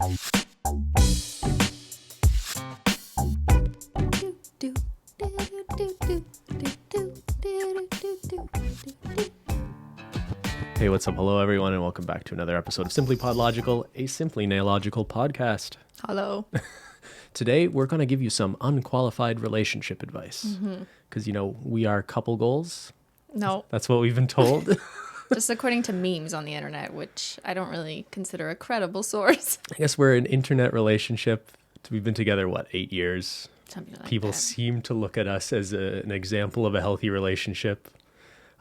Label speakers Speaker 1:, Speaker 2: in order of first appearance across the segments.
Speaker 1: Hey, what's up? Hello, everyone, and welcome back to another episode of SimplyPodLogical, a simply nailogical podcast.
Speaker 2: Hello.
Speaker 1: Today, we're going to give you some unqualified relationship advice. Because, we are couple goals.
Speaker 2: No,
Speaker 1: That's what we've been told.
Speaker 2: just according to memes on the internet, which I don't really consider a credible source.
Speaker 1: I guess we're an internet relationship. We've been together, 8 years?
Speaker 2: Something like
Speaker 1: People
Speaker 2: that.
Speaker 1: seem to look at us as an example of a healthy relationship.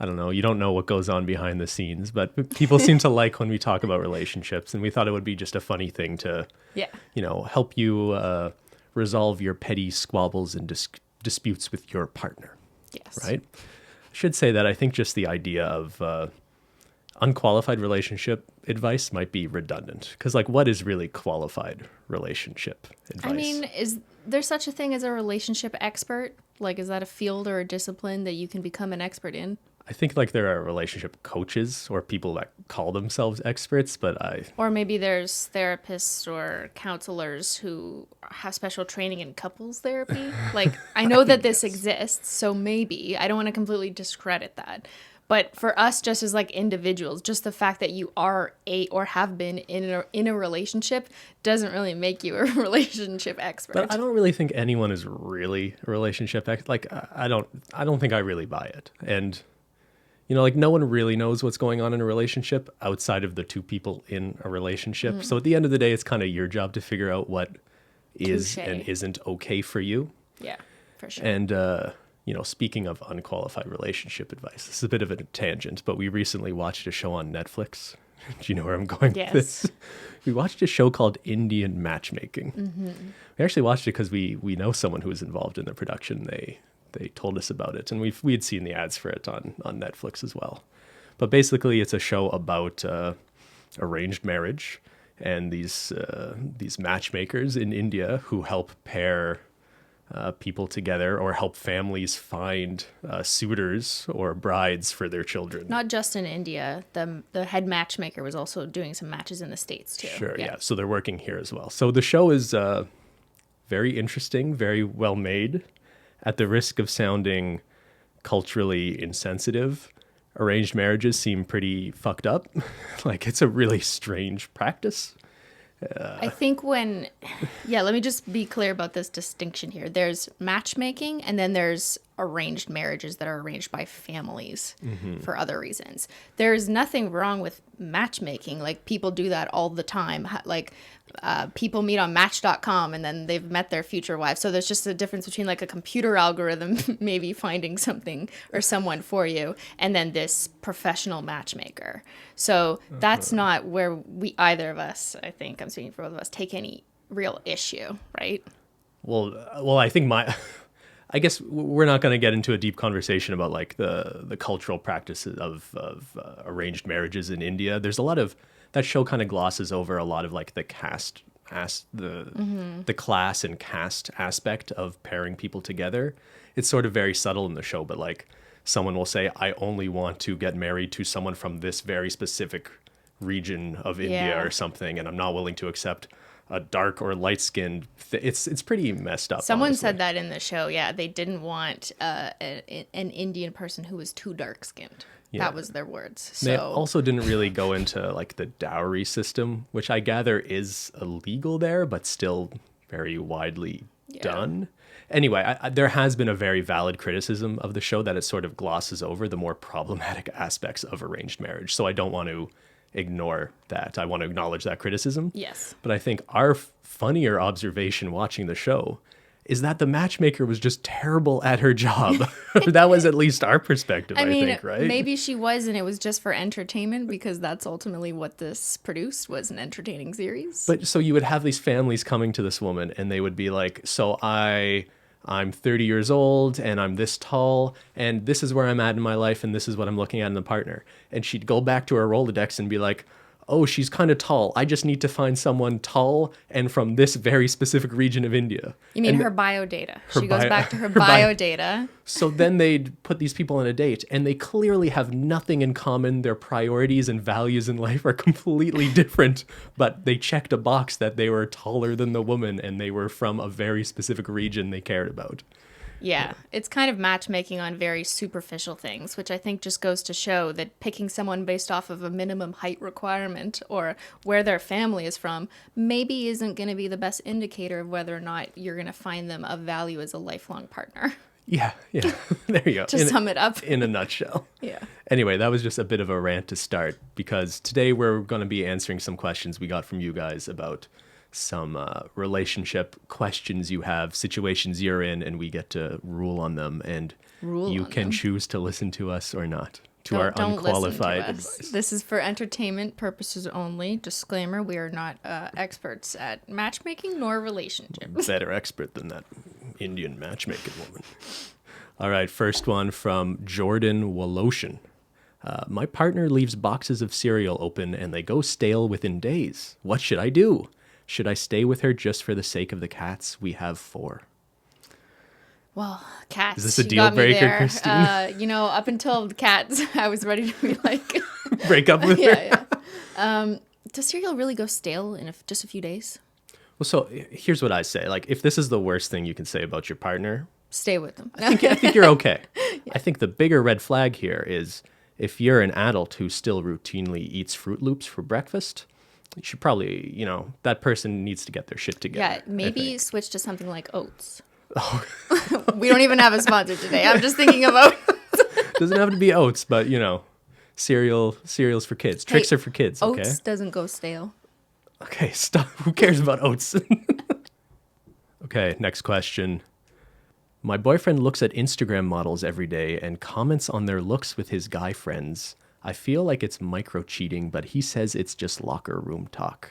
Speaker 1: I don't know. You don't know what goes on behind the scenes, but people seem to like when we talk about relationships, and we thought it would be just a funny thing to, help you resolve your petty squabbles and disputes with your partner.
Speaker 2: Yes.
Speaker 1: Right? I should say that I think just the idea of unqualified relationship advice might be redundant, because what is really qualified relationship advice?
Speaker 2: I mean, is there such a thing as a relationship expert? Is that a field or a discipline that you can become an expert in?
Speaker 1: I think there are relationship coaches or people that call themselves experts, but
Speaker 2: Or maybe there's therapists or counselors who have special training in couples therapy. I know that this exists, so maybe. I don't want to completely discredit that. But for us, just as individuals, just the fact that you are or have been in a relationship doesn't really make you a relationship expert.
Speaker 1: But I don't really think anyone is really a relationship expert. I don't think I really buy it. And no one really knows what's going on in a relationship outside of the two people in a relationship. So at the end of the day, it's kind of your job to figure out what is
Speaker 2: Touché.
Speaker 1: and isn't okay for you.
Speaker 2: Yeah, for sure.
Speaker 1: And, speaking of unqualified relationship advice, this is a bit of a tangent, but we recently watched a show on Netflix. Do you know where I'm going with this? We watched a show called Indian Matchmaking. Mm-hmm. We actually watched it because we know someone who was involved in the production. They told us about it, and we had seen the ads for it on Netflix as well. But basically, it's a show about arranged marriage and these matchmakers in India who help pair people together or help families find suitors or brides for their children.
Speaker 2: Not just in India. The head matchmaker was also doing some matches in the States too.
Speaker 1: Sure, yeah. So they're working here as well. So the show is very interesting, very well made. At the risk of sounding culturally insensitive, arranged marriages seem pretty fucked up. It's a really strange practice.
Speaker 2: I think let me just be clear about this distinction here. There's matchmaking and then there's arranged marriages that are arranged by families for other reasons. There's nothing wrong with matchmaking. People do that all the time. People meet on Match.com and then they've met their future wife. So there's just a difference between a computer algorithm maybe finding something or someone for you and then this professional matchmaker. So that's not where either of us, I think I'm speaking for both of us, take any real issue, right?
Speaker 1: Well, I think I guess we're not going to get into a deep conversation about the cultural practices of arranged marriages in India. There's a lot of that show kind of glosses over a lot of the caste the class and caste aspect of pairing people together. It's sort of very subtle in the show, but someone will say, I only want to get married to someone from this very specific region of India or something, and I'm not willing to accept a dark or light-skinned. It's pretty messed up.
Speaker 2: Someone
Speaker 1: honestly.
Speaker 2: said that in the show. Yeah, they didn't want an Indian person who was too dark-skinned.
Speaker 1: Yeah.
Speaker 2: That was their words. So
Speaker 1: They also didn't really go into the dowry system, which I gather is illegal there, but still very widely done. Anyway, there has been a very valid criticism of the show that it sort of glosses over the more problematic aspects of arranged marriage. So I don't want to ignore that. I want to acknowledge that criticism.
Speaker 2: Yes.
Speaker 1: But I think our funnier observation watching the show is that the matchmaker was just terrible at her job. That was at least our perspective, I think, right?
Speaker 2: Maybe she was, and it was just for entertainment, because that's ultimately what this produced, was an entertaining series.
Speaker 1: But so you would have these families coming to this woman, and they would be like, so I'm 30 years old, and I'm this tall, and this is where I'm at in my life, and this is what I'm looking at in the partner. And she'd go back to her Rolodex and be like, oh, she's kind of tall. I just need to find someone tall and from this very specific region of India.
Speaker 2: You mean
Speaker 1: and
Speaker 2: her bio data? She goes back to her bio data.
Speaker 1: So then they'd put these people on a date, and they clearly have nothing in common. Their priorities and values in life are completely different, but they checked a box that they were taller than the woman and they were from a very specific region they cared about.
Speaker 2: Yeah, it's kind of matchmaking on very superficial things, which I think just goes to show that picking someone based off of a minimum height requirement or where their family is from maybe isn't going to be the best indicator of whether or not you're going to find them of value as a lifelong partner.
Speaker 1: Yeah. There you go.
Speaker 2: To sum it up.
Speaker 1: In a nutshell.
Speaker 2: Yeah.
Speaker 1: Anyway, that was just a bit of a rant to start, because today we're going to be answering some questions we got from you guys about some relationship questions you have, situations you're in, and we get to rule on them, and you can choose to listen to us or not, to our unqualified advice.
Speaker 2: This is for entertainment purposes only. Disclaimer, we are not experts at matchmaking nor relationships.
Speaker 1: Better expert than that Indian matchmaking woman. All right, first one from Jordan Woloshin. My partner leaves boxes of cereal open and they go stale within days. What should I do? Should I stay with her just for the sake of the cats? We have 4.
Speaker 2: Well, cats.
Speaker 1: Is this a deal breaker, Cristine?
Speaker 2: Up until the cats, I was ready to be like...
Speaker 1: break up with her?
Speaker 2: Yeah. Does cereal really go stale in just a few days?
Speaker 1: Well, so here's what I say. Like, if this is the worst thing you can say about your partner...
Speaker 2: Stay with them.
Speaker 1: I think you're okay. Yeah. I think the bigger red flag here is if you're an adult who still routinely eats Fruit Loops for breakfast... You should probably, that person needs to get their shit together.
Speaker 2: Yeah, maybe switch to something like oats. Oh. We don't even have a sponsor today. I'm just thinking of oats.
Speaker 1: Doesn't have to be oats, but, cereals for kids. Tricks are for kids, okay?
Speaker 2: Oats doesn't go stale.
Speaker 1: Okay, stop. Who cares about oats? Okay, next question. My boyfriend looks at Instagram models every day and comments on their looks with his guy friends. I feel like it's micro-cheating, but he says it's just locker room talk.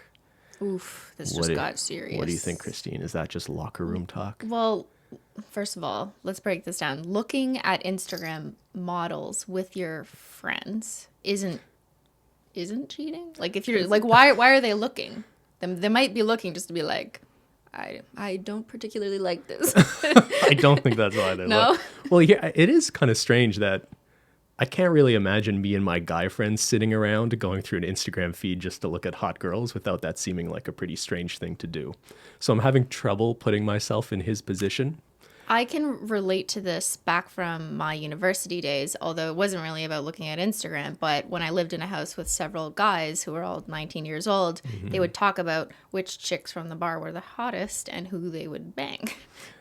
Speaker 2: Oof, this just got serious.
Speaker 1: What do you think, Cristine? Is that just locker room talk?
Speaker 2: Well, first of all, let's break this down. Looking at Instagram models with your friends isn't cheating? Like, if you're like, why are they looking? They might be looking just to be like, I don't particularly like this.
Speaker 1: I don't think that's why they look. Well, yeah, it is kind of strange that I can't really imagine me and my guy friends sitting around going through an Instagram feed just to look at hot girls without that seeming like a pretty strange thing to do. So I'm having trouble putting myself in his position.
Speaker 2: I can relate to this back from my university days, although it wasn't really about looking at Instagram. But when I lived in a house with several guys who were all 19 years old, they would talk about which chicks from the bar were the hottest and who they would bang,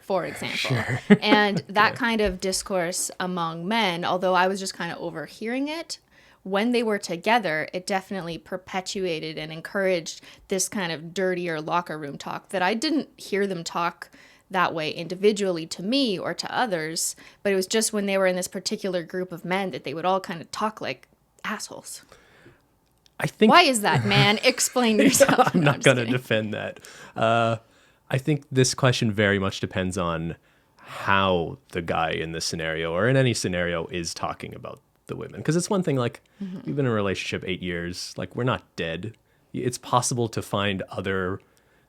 Speaker 2: for example. Sure. And that kind of discourse among men, although I was just kind of overhearing it, when they were together, it definitely perpetuated and encouraged this kind of dirtier locker room talk that I didn't hear them talk that way individually to me or to others, but it was just when they were in this particular group of men that they would all kind of talk like assholes.
Speaker 1: I think.
Speaker 2: Why is that, man? Explain yourself.
Speaker 1: I'm not going to defend that. I think this question very much depends on how the guy in this scenario or in any scenario is talking about the women. Because it's one thing, like, we've been in a relationship 8 years, like, we're not dead. It's possible to find other,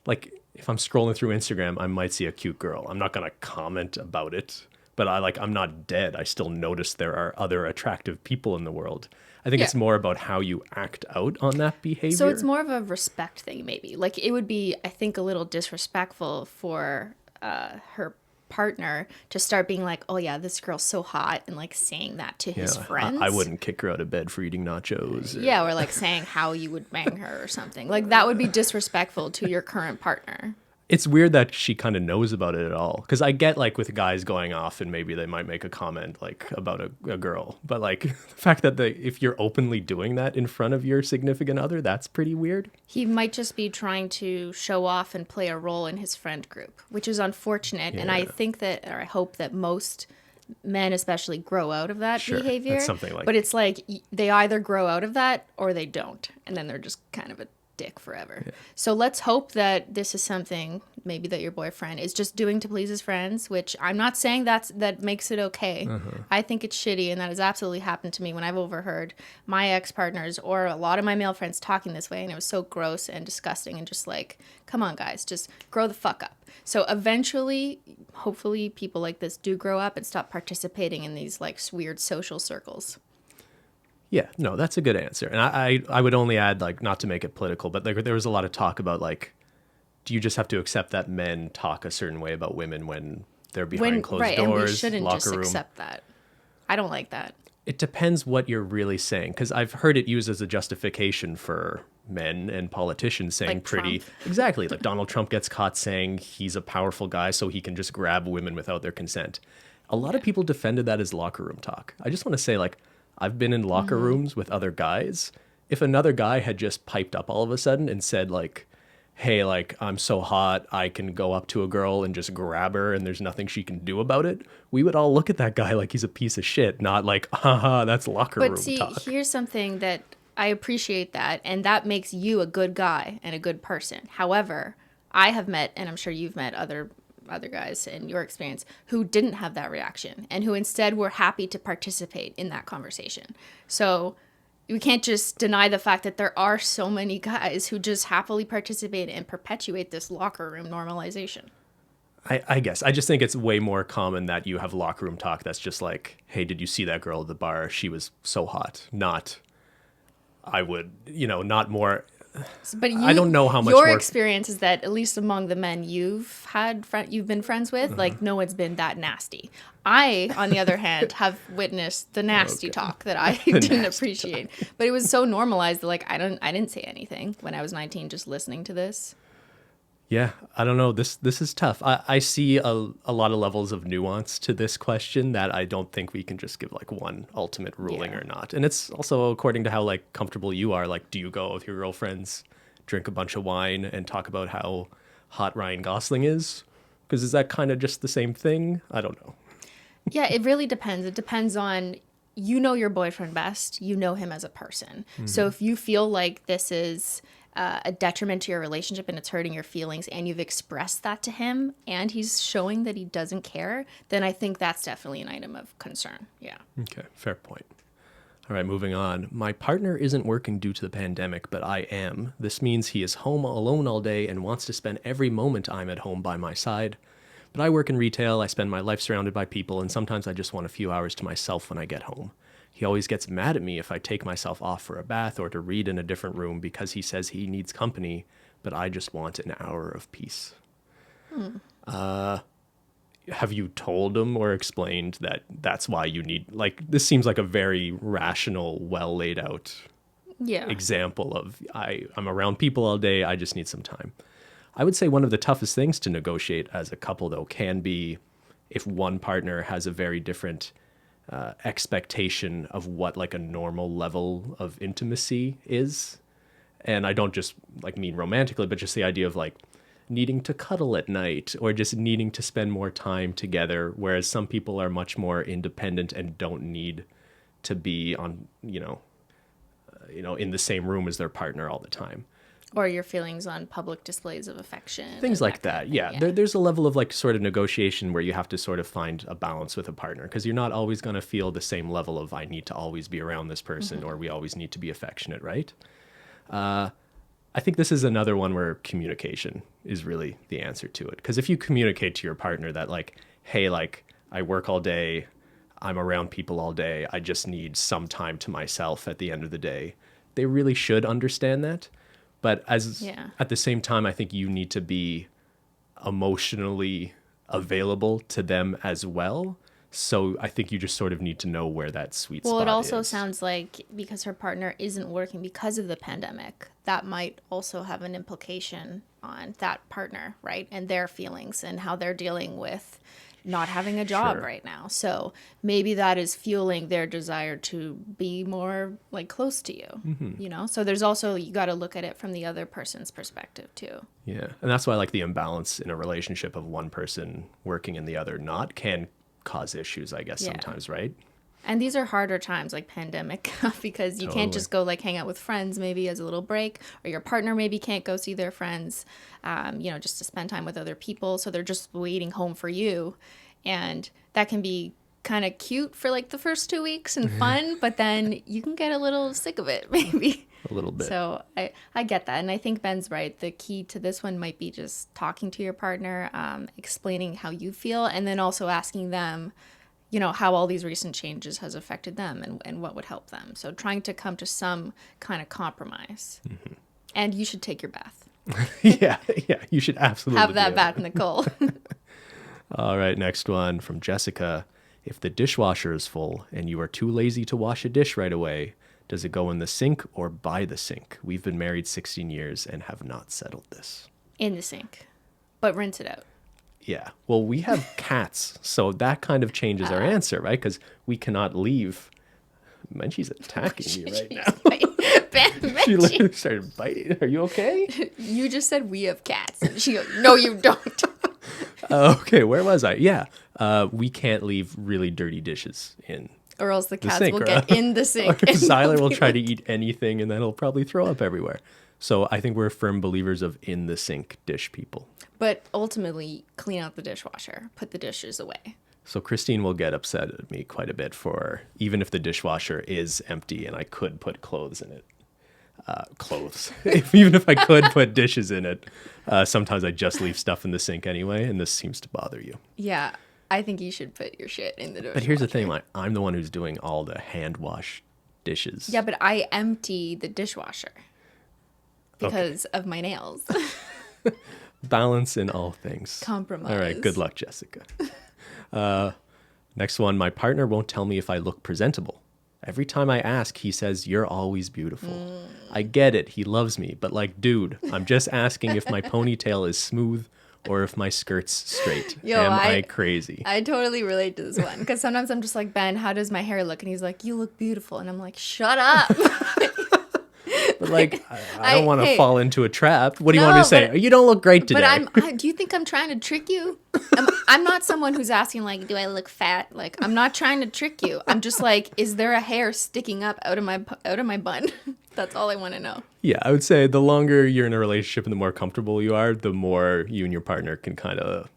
Speaker 1: like, if I'm scrolling through Instagram, I might see a cute girl. I'm not going to comment about it, but I'm not dead. I still notice there are other attractive people in the world. I think it's more about how you act out on that behavior.
Speaker 2: So it's more of a respect thing, maybe. Like, it would be, I think, a little disrespectful for her partner to start being like, oh yeah, this girl's so hot, and like saying that to his friends.
Speaker 1: I wouldn't kick her out of bed for eating nachos.
Speaker 2: Yeah, or like saying how you would bang her or something. Like, that would be disrespectful to your current partner.
Speaker 1: It's weird that she kind of knows about it at all. Because I get, like, with guys going off and maybe they might make a comment, like, about a girl. But, like, the fact that if you're openly doing that in front of your significant other, that's pretty weird. He
Speaker 2: might just be trying to show off and play a role in his friend group, which is unfortunate. Yeah. And I think that, or I hope that most men especially grow out of that behavior.
Speaker 1: That's something like
Speaker 2: But it's like they either grow out of that or they don't. And then they're just kind of a stick forever. Yeah. So let's hope that this is something maybe that your boyfriend is just doing to please his friends, which I'm not saying that makes it okay. I think it's shitty, and that has absolutely happened to me when I've overheard my ex-partners or a lot of my male friends talking this way, and it was so gross and disgusting and just like, come on guys, just grow the fuck up. So eventually, hopefully people like this do grow up and stop participating in these like weird social circles.
Speaker 1: Yeah, no, that's a good answer. And I would only add, like, not to make it political, but like there was a lot of talk about, like, do you just have to accept that men talk a certain way about women when they're behind closed doors,
Speaker 2: and we shouldn't
Speaker 1: locker
Speaker 2: just
Speaker 1: room?
Speaker 2: Accept that. I don't like that.
Speaker 1: It depends what you're really saying, because I've heard it used as a justification for men and politicians saying
Speaker 2: like
Speaker 1: pretty...
Speaker 2: Trump.
Speaker 1: Exactly. Like Donald Trump gets caught saying he's a powerful guy so he can just grab women without their consent. A lot of people defended that as locker room talk. I just want to say, like, I've been in locker rooms with other guys. If another guy had just piped up all of a sudden and said, like, hey, like, I'm so hot, I can go up to a girl and just grab her and there's nothing she can do about it, we would all look at that guy like he's a piece of shit, not like, haha, that's locker room talk.
Speaker 2: But see, here's something that I appreciate that, and that makes you a good guy and a good person. However, I have met, and I'm sure you've met other guys in your experience who didn't have that reaction and who instead were happy to participate in that conversation. So we can't just deny the fact that there are so many guys who just happily participate and perpetuate this locker room normalization.
Speaker 1: I guess. I just think it's way more common that you have locker room talk that's just like, hey, did you see that girl at the bar? She was so hot. Not, I would, not more...
Speaker 2: But
Speaker 1: I don't know how much
Speaker 2: your
Speaker 1: more...
Speaker 2: experience is that at least among the men you've been friends with, like no one's been that nasty. I, on the other hand, have witnessed the nasty talk that I didn't appreciate. But it was so normalized that like I didn't say anything when I was 19 just listening to this.
Speaker 1: Yeah, I don't know. This is tough. I see a lot of levels of nuance to this question that I don't think we can just give like one ultimate ruling or not. And it's also according to how like comfortable you are. Like, do you go with your girlfriends, drink a bunch of wine and talk about how hot Ryan Gosling is? Because is that kind of just the same thing? I don't know.
Speaker 2: Yeah, it really depends. It depends on, your boyfriend best. You know him as a person. Mm-hmm. So if you feel like this is... a detriment to your relationship and it's hurting your feelings and you've expressed that to him and he's showing that he doesn't care, then I think that's definitely an item of concern. Yeah.
Speaker 1: Okay, fair point. All right, moving on. My partner isn't working due to the pandemic, but I am. This means he is home alone all day and wants to spend every moment I'm at home by my side. But I work in retail, I spend my life surrounded by people, and sometimes I just want a few hours to myself when I get home. He always gets mad at me if I take myself off for a bath or to read in a different room because he says he needs company, but I just want an hour of peace. Have you told him or explained that that's why you need, like, this seems like a very rational, well laid out example of I'm around people all day, I just need some time. I would say one of the toughest things to negotiate as a couple, though, can be if one partner has a very different expectation of what like a normal level of intimacy is. And I don't just like mean romantically, but just the idea of like needing to cuddle at night or just needing to spend more time together. Whereas some people are much more independent and don't need to be on, in the same room as their partner all the time.
Speaker 2: Or your feelings on public displays of affection.
Speaker 1: Things like that. Yeah. There's a level of like sort of negotiation where you have to sort of find a balance with a partner because you're not always going to feel the same level of I need to always be around this person or we always need to be affectionate, right? I think this is another one where communication is really the answer to it. Because if you communicate to your partner that like, hey, like I work all day, I'm around people all day, I just need some time to myself at the end of the day, they really should understand that. But at the same time, I think you need to be emotionally available to them as well. So I think you just sort of need to know where that sweet spot is.
Speaker 2: Well, it also sounds like because her partner isn't working because of the pandemic, that might also have an implication on that partner, right? And their feelings and how they're dealing with not having a job right now. So maybe that is fueling their desire to be more like close to you, So there's also, you got to look at it from the other person's perspective too.
Speaker 1: Yeah. And that's why like the imbalance in a relationship of one person working and the other not can cause issues, I guess, sometimes, right?
Speaker 2: And these are harder times, like pandemic, because you can't just go like hang out with friends maybe as a little break, or your partner maybe can't go see their friends, just to spend time with other people. So they're just waiting home for you. And that can be kind of cute for like the first 2 weeks and fun, but then you can get a little sick of it maybe.
Speaker 1: A little bit.
Speaker 2: So I get that. And I think Ben's right. The key to this one might be just talking to your partner, explaining how you feel, and then also asking them, how all these recent changes has affected them and what would help them. So trying to come to some kind of compromise. Mm-hmm. And you should take your bath.
Speaker 1: Yeah, you should absolutely
Speaker 2: have that bath in the cold.
Speaker 1: All right, next one from Jessica. If the dishwasher is full and you are too lazy to wash a dish right away, does it go in the sink or by the sink? We've been married 16 years and have not settled this.
Speaker 2: In the sink, but rinse it out.
Speaker 1: Yeah. Well, we have cats, so that kind of changes our answer, right? Because we cannot leave. Menchie's attacking me right now. She literally started biting. Are you okay?
Speaker 2: You just said we have cats. And she goes, no, you don't.
Speaker 1: Okay, where was I? Yeah. We can't leave really dirty dishes in.
Speaker 2: Or else the cats will get in the sink.
Speaker 1: Or Zyler will try to eat anything and then he'll probably throw up everywhere. So I think we're firm believers of in the sink dish people.
Speaker 2: But ultimately, clean out the dishwasher. Put the dishes away.
Speaker 1: So Cristine will get upset at me quite a bit for, even if the dishwasher is empty and I could put clothes in it. Even if I could put dishes in it, sometimes I just leave stuff in the sink anyway, and this seems to bother you.
Speaker 2: Yeah, I think you should put your shit in the dishwasher.
Speaker 1: But here's the thing, I'm the one who's doing all the hand wash dishes.
Speaker 2: Yeah, but I empty the dishwasher because of my nails.
Speaker 1: Balance in all things.
Speaker 2: Compromise.
Speaker 1: All right, good luck, Jessica. Next one, my partner won't tell me if I look presentable. Every time I ask, he says, you're always beautiful. I get it. He loves me. But dude, I'm just asking if my ponytail is smooth or if my skirt's straight. Am I crazy?
Speaker 2: I totally relate to this one. Because sometimes I'm just like, Ben, how does my hair look? And he's like, you look beautiful. And I'm like, shut up.
Speaker 1: But I don't want to fall into a trap. What do you want me to say? You don't look great today.
Speaker 2: But do you think I'm trying to trick you? I'm not someone who's asking do I look fat? I'm not trying to trick you. I'm just is there a hair sticking up out of my bun? That's all I want to know.
Speaker 1: Yeah, I would say the longer you're in a relationship and the more comfortable you are, the more you and your partner can kind of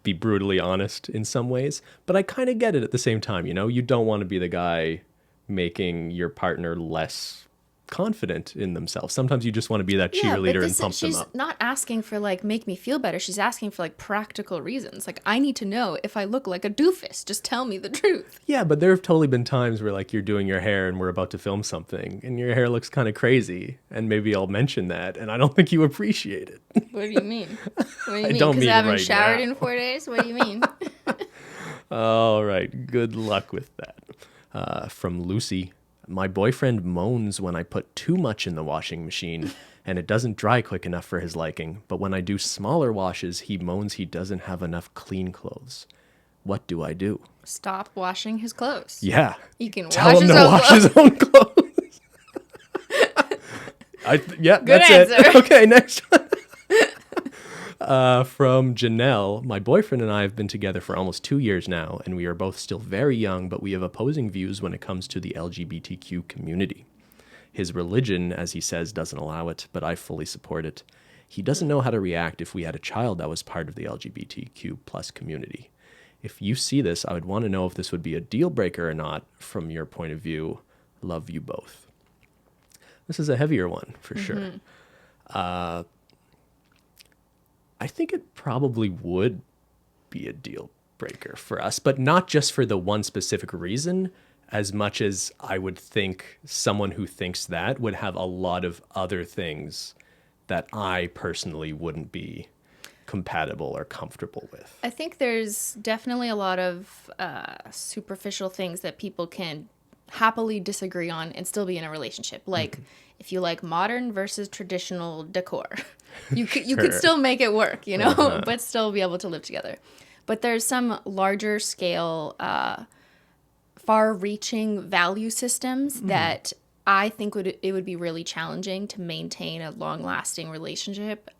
Speaker 1: be brutally honest in some ways. But I kind of get it at the same time. You don't want to be the guy making your partner less confident in themselves. Sometimes you just want to be that cheerleader and pump them up.
Speaker 2: She's not asking for make me feel better. She's asking for practical reasons. I need to know if I look like a doofus. Just tell me the truth.
Speaker 1: Yeah, but there have totally been times where you're doing your hair and we're about to film something and your hair looks kind of crazy, and maybe I'll mention that and I don't think you appreciate it.
Speaker 2: What do you mean? What do you mean?
Speaker 1: Don't mean
Speaker 2: I haven't
Speaker 1: right
Speaker 2: showered
Speaker 1: now.
Speaker 2: in 4 days? What do you mean?
Speaker 1: All right, good luck with that. From Lucy. My boyfriend moans when I put too much in the washing machine and it doesn't dry quick enough for his liking. But when I do smaller washes, he moans he doesn't have enough clean clothes. What do I do?
Speaker 2: Stop washing his clothes.
Speaker 1: Yeah.
Speaker 2: You can
Speaker 1: tell him to wash his own clothes.
Speaker 2: Good
Speaker 1: that's
Speaker 2: answer.
Speaker 1: it. Okay, next one. From Janelle, my boyfriend and I have been together for almost 2 years now, and we are both still very young, but we have opposing views when it comes to the LGBTQ community. His religion, as he says, doesn't allow it, but I fully support it. He doesn't know how to react if we had a child that was part of the LGBTQ plus community. If you see this, I would want to know if this would be a deal breaker or not from your point of view. Love you both. This is a heavier one, for sure. I think it probably would be a deal breaker for us, but not just for the one specific reason, as much as I would think someone who thinks that would have a lot of other things that I personally wouldn't be compatible or comfortable with.
Speaker 2: I think there's definitely a lot of superficial things that people can happily disagree on and still be in a relationship. If you like modern versus traditional decor, you could still make it work, but still be able to live together. But there's some larger scale, far-reaching value systems that I think it would be really challenging to maintain a long-lasting relationship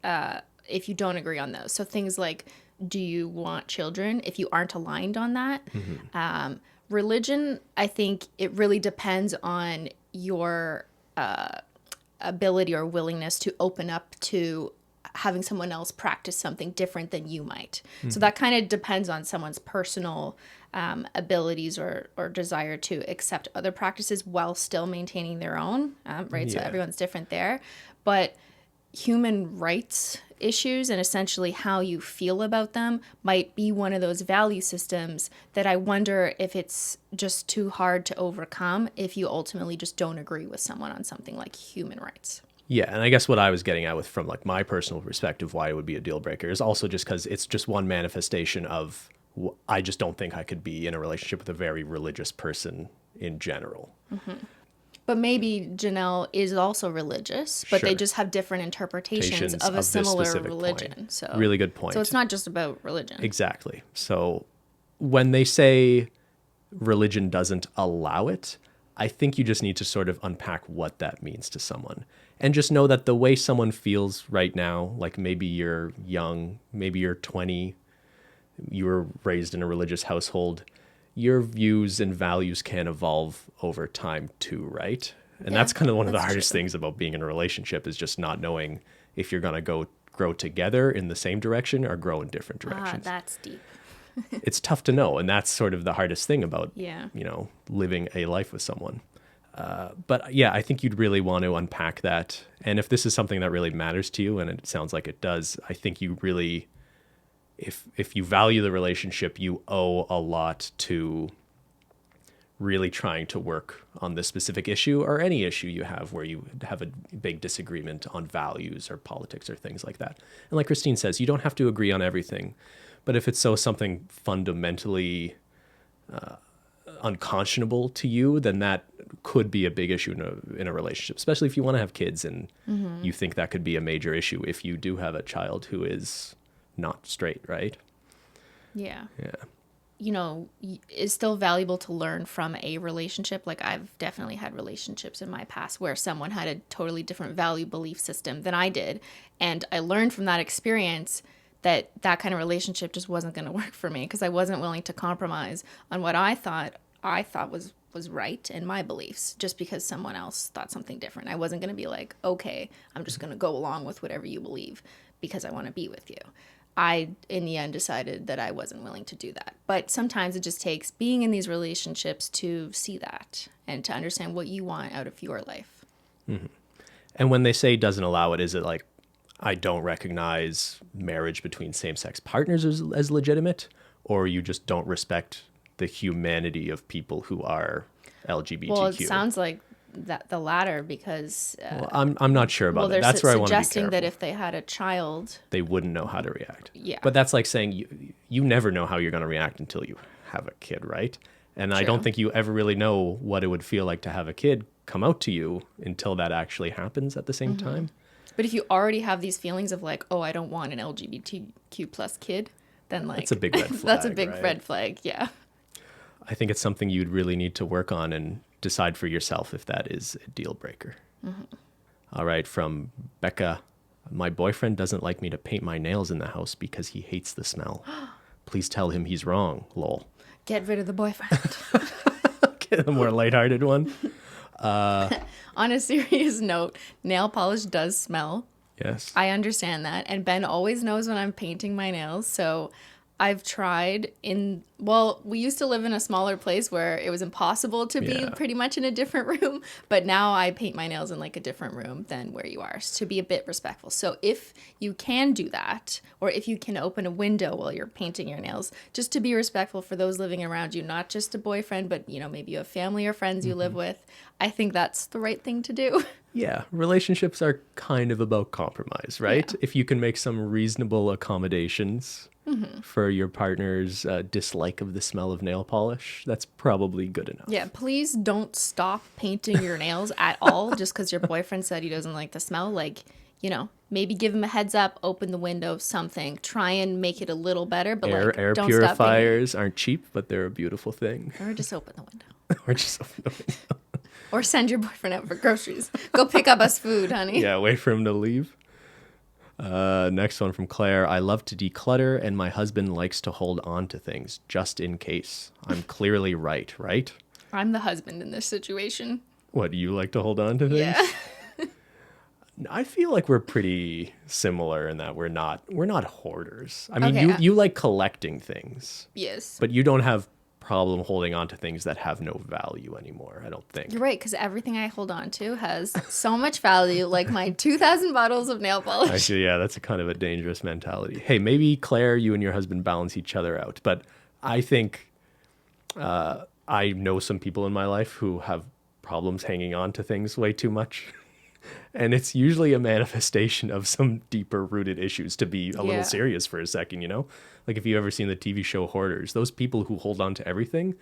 Speaker 2: if you don't agree on those. So things like, do you want children? If you aren't aligned on that, religion, I think it really depends on your ability or willingness to open up to having someone else practice something different than you might. So that kind of depends on someone's personal abilities or desire to accept other practices while still maintaining their own, right? So everyone's different there. But human rights issues and essentially how you feel about them might be one of those value systems that I wonder if it's just too hard to overcome if you ultimately just don't agree with someone on something like human rights.
Speaker 1: Yeah, and I guess what I was getting at with from like my personal perspective, why it would be a deal breaker is also just because it's just one manifestation of I just don't think I could be in a relationship with a very religious person in general.
Speaker 2: But maybe Janelle is also religious, but they just have different interpretations of a similar religion.
Speaker 1: Point.
Speaker 2: So
Speaker 1: really good point.
Speaker 2: So it's not just about religion.
Speaker 1: Exactly. So when they say religion doesn't allow it, I think you just need to sort of unpack what that means to someone. And just know that the way someone feels right now, like maybe you're young, maybe you're 20, you were raised in a religious household, your views and values can evolve over time too, right? And that's kind of one of the hardest things about being in a relationship is just not knowing if you're going to grow together in the same direction or grow in different directions.
Speaker 2: That's deep.
Speaker 1: It's tough to know. And that's sort of the hardest thing about, living a life with someone. But yeah, I think you'd really want to unpack that. And if this is something that really matters to you, and it sounds like it does, I think you really, if you value the relationship, you owe a lot to really trying to work on this specific issue or any issue you have where you have a big disagreement on values or politics or things like that. And like Cristine says, you don't have to agree on everything, but if it's something fundamentally unconscionable to you, then that could be a big issue in a relationship, especially if you want to have kids and you think that could be a major issue if you do have a child who is not straight, right?
Speaker 2: Yeah.
Speaker 1: Yeah.
Speaker 2: It's still valuable to learn from a relationship. Like I've definitely had relationships in my past where someone had a totally different value belief system than I did. And I learned from that experience that kind of relationship just wasn't going to work for me because I wasn't willing to compromise on what I thought was right in my beliefs just because someone else thought something different. I wasn't going to be like, okay, I'm just going to go along with whatever you believe because I want to be with you. I, in the end, decided that I wasn't willing to do that. But sometimes it just takes being in these relationships to see that and to understand what you want out of your life.
Speaker 1: Mm-hmm. And when they say doesn't allow it, is it like, I don't recognize marriage between same-sex partners as legitimate, or you just don't respect the humanity of people who are LGBTQ?
Speaker 2: Well, it sounds like the latter because
Speaker 1: I'm not sure about that. That's where I want to be careful.
Speaker 2: Suggesting that if they had a child,
Speaker 1: they wouldn't know how to react.
Speaker 2: Yeah,
Speaker 1: but that's like saying you never know how you're going to react until you have a kid, right? And True. I don't think you ever really know what it would feel like to have a kid come out to you until that actually happens at the same time.
Speaker 2: But if you already have these feelings of like, oh, I don't want an LGBTQ plus kid, then like
Speaker 1: that's a big red flag.
Speaker 2: That's a big
Speaker 1: right?
Speaker 2: red flag. Yeah.
Speaker 1: I think it's something you'd really need to work on and decide for yourself if that is a deal breaker. All right, from Becca, my boyfriend doesn't like me to paint my nails in the house because he hates the smell. Please tell him he's wrong, lol.
Speaker 2: Get rid of the boyfriend.
Speaker 1: Get a more lighthearted one.
Speaker 2: On a serious note, nail polish does smell.
Speaker 1: Yes.
Speaker 2: I understand that. And Ben always knows when I'm painting my nails. So I've tried we used to live in a smaller place where it was impossible to be pretty much in a different room. But now I paint my nails in like a different room than where you are to be a bit respectful. So if you can do that, or if you can open a window while you're painting your nails, just to be respectful for those living around you, not just a boyfriend, but maybe you have family or friends you live with. I think that's the right thing to do.
Speaker 1: Yeah, relationships are kind of about compromise, right?
Speaker 2: Yeah.
Speaker 1: If you can make some reasonable accommodations for your partner's dislike of the smell of nail polish, that's probably good enough.
Speaker 2: Yeah, please don't stop painting your nails at all just because your boyfriend said he doesn't like the smell. Like, maybe give him a heads up, open the window, something. Try and make it a little better, but
Speaker 1: air
Speaker 2: don't
Speaker 1: purifiers aren't cheap, but they're a beautiful thing.
Speaker 2: Or just open the window. Or send your boyfriend out for groceries. Go pick up us food, honey.
Speaker 1: Yeah, wait for him to leave. Next one from Claire. I love to declutter, and my husband likes to hold on to things just in case. I'm clearly right?
Speaker 2: I'm the husband in this situation.
Speaker 1: What, do you like to hold on to things?
Speaker 2: Yeah.
Speaker 1: I feel like we're pretty similar in that we're not hoarders. I mean,
Speaker 2: Okay,
Speaker 1: you like collecting things.
Speaker 2: Yes.
Speaker 1: But you don't have problem holding on to things that have no value anymore, I don't think.
Speaker 2: You're right, because everything I hold on to has so much value, like my 2,000 bottles of nail polish.
Speaker 1: Actually, yeah, that's a kind of a dangerous mentality. Hey, maybe, Claire, you and your husband balance each other out. But I think I know some people in my life who have problems hanging on to things way too much. And it's usually a manifestation of some deeper rooted issues, to be a little serious for a second, you know? Like if you've ever seen the TV show Hoarders, those people who hold on to everything,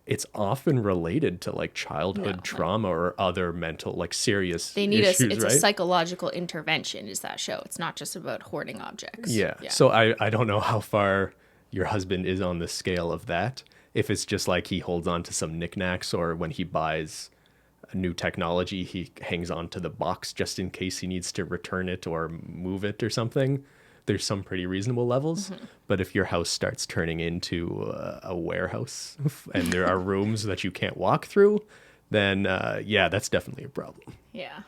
Speaker 1: it's often related to like childhood trauma or other mental, like serious issues,
Speaker 2: it's
Speaker 1: right?
Speaker 2: a psychological intervention is that show. It's not just about hoarding objects.
Speaker 1: Yeah. So I don't know how far your husband is on the scale of that. If it's just like he holds on to some knickknacks, or when he buys new technology, he hangs on to the box just in case he needs to return it or move it or something. There's some pretty reasonable levels. Mm-hmm. But if your house starts turning into a warehouse and there are rooms that you can't walk through, then that's definitely a problem.
Speaker 2: Yeah.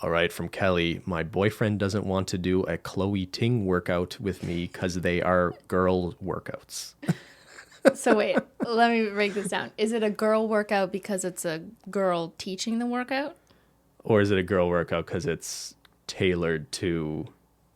Speaker 1: All right, from Kelly. My boyfriend doesn't want to do a Chloe Ting workout with me because they are girl workouts.
Speaker 2: So wait, let me break this down. Is it a girl workout because it's a girl teaching the workout?
Speaker 1: Or is it a girl workout because it's tailored to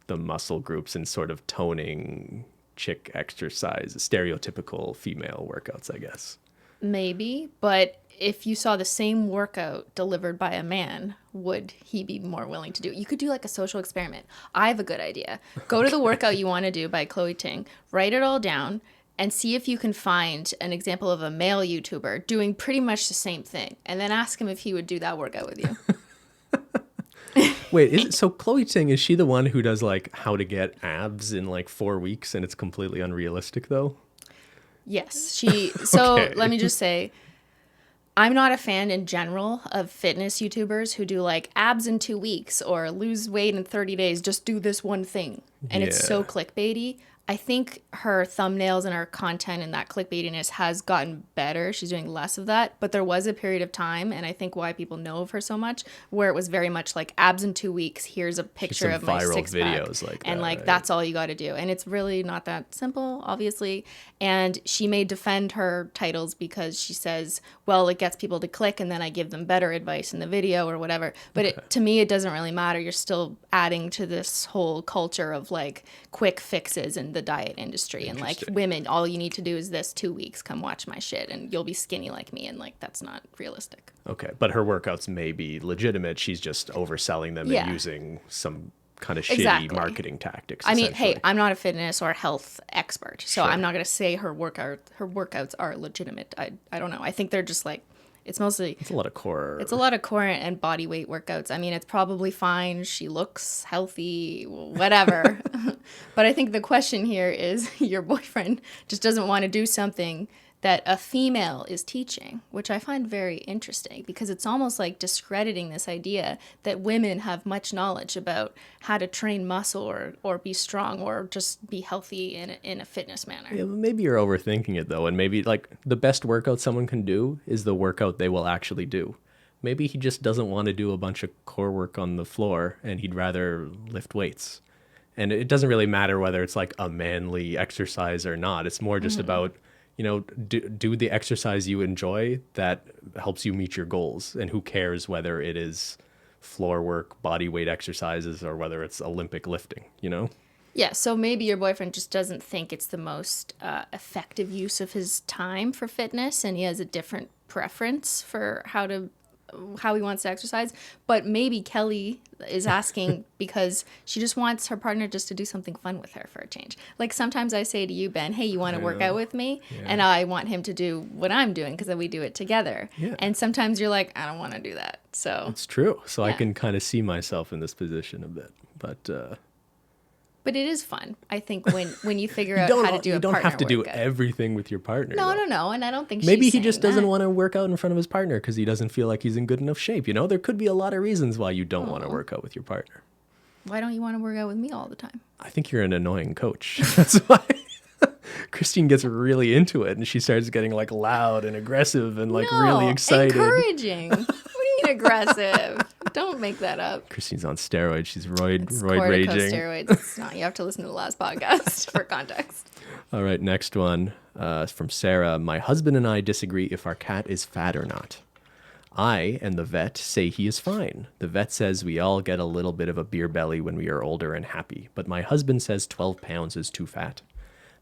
Speaker 1: the muscle groups and sort of toning chick exercise, stereotypical female workouts, I guess?
Speaker 2: Maybe, but if you saw the same workout delivered by a man, would he be more willing to do it? You could do like a social experiment. I have a good idea. Go to the workout you want to do by Chloe Ting, write it all down, and see if you can find an example of a male YouTuber doing pretty much the same thing. And then ask him if he would do that workout with you.
Speaker 1: Wait, so Chloe Ting, is she the one who does like how to get abs in like 4 weeks and it's completely unrealistic though?
Speaker 2: Yes. So let me just say, I'm not a fan in general of fitness YouTubers who do like abs in 2 weeks or lose weight in 30 days. Just do this one thing. And it's so clickbaity. I think her thumbnails and her content and that clickbaitiness has gotten better. She's doing less of that. But there was a period of time, and I think why people know of her so much, where it was very much like abs in 2 weeks. Here's a picture of my six pack.
Speaker 1: Videos like that,
Speaker 2: and like, right? That's all you got to do. And it's really not that simple, obviously. And she may defend her titles because she says, well, it gets people to click and then I give them better advice in the video or whatever. But to me, it doesn't really matter. You're still adding to this whole culture of like quick fixes in the diet industry. And like women, all you need to do is this 2 weeks, come watch my shit and you'll be skinny like me. And like, that's not realistic.
Speaker 1: Okay. But her workouts may be legitimate. She's just overselling them and using some kind of shitty marketing tactics.
Speaker 2: I mean, hey, I'm not a fitness or health expert, so I'm not going to say her workouts are legitimate. I don't know. I think they're just like, it's a lot of core. It's a lot of core and body weight workouts. I mean, it's probably fine. She looks healthy, whatever. But I think the question here is your boyfriend just doesn't want to do something that a female is teaching, which I find very interesting because it's almost like discrediting this idea that women have much knowledge about how to train muscle or be strong or just be healthy in a fitness manner.
Speaker 1: Yeah, maybe you're overthinking it though, and maybe like the best workout someone can do is the workout they will actually do. Maybe he just doesn't want to do a bunch of core work on the floor and he'd rather lift weights. And it doesn't really matter whether it's like a manly exercise or not. It's more just about, you know, do the exercise you enjoy that helps you meet your goals. And who cares whether it is floor work, body weight exercises, or whether it's Olympic lifting, you know?
Speaker 2: Yeah, so maybe your boyfriend just doesn't think it's the most effective use of his time for fitness, and he has a different preference for how he wants to exercise. But maybe Kelly is asking because she just wants her partner just to do something fun with her for a change. Like sometimes I say to you, Ben, hey, you want to work out with me? Yeah. And I want him to do what I'm doing because then we do it together. Yeah. And sometimes you're like, I don't want to do that. So
Speaker 1: it's true. So I can kind of see myself in this position a bit. But
Speaker 2: it is fun, I think, when you figure out how to do a partner workout.
Speaker 1: You don't have to do everything with your partner.
Speaker 2: No, and I don't think
Speaker 1: maybe he just doesn't want to work out in front of his partner because he doesn't feel like he's in good enough shape. You know, there could be a lot of reasons why you don't want to work out with your partner.
Speaker 2: Why don't you want to work out with me all the time?
Speaker 1: I think you're an annoying coach. That's why Cristine gets really into it and she starts getting like loud and aggressive and like really excited.
Speaker 2: Encouraging. What do you mean aggressive? Don't make that up.
Speaker 1: Cristine's on steroids. She's roid raging.
Speaker 2: Corticosteroids. It's not. You have to listen to the last podcast for context.
Speaker 1: All right, next one from Sarah. My husband and I disagree if our cat is fat or not. I and the vet say he is fine. The vet says we all get a little bit of a beer belly when we are older and happy, but my husband says 12 pounds is too fat.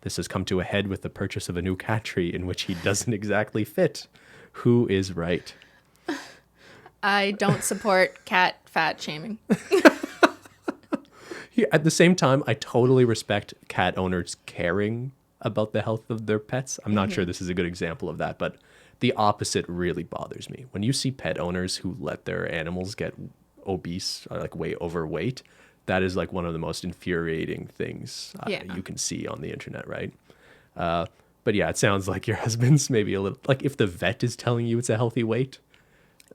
Speaker 1: This has come to a head with the purchase of a new cat tree in which he doesn't exactly fit. Who is right?
Speaker 2: I don't support cat fat shaming.
Speaker 1: At the same time, I totally respect cat owners caring about the health of their pets. I'm not sure this is a good example of that, but the opposite really bothers me. When you see pet owners who let their animals get obese or like way overweight, that is like one of the most infuriating things you can see on the internet, right? But yeah, it sounds like your husband's maybe a little, like if the vet is telling you it's a healthy weight.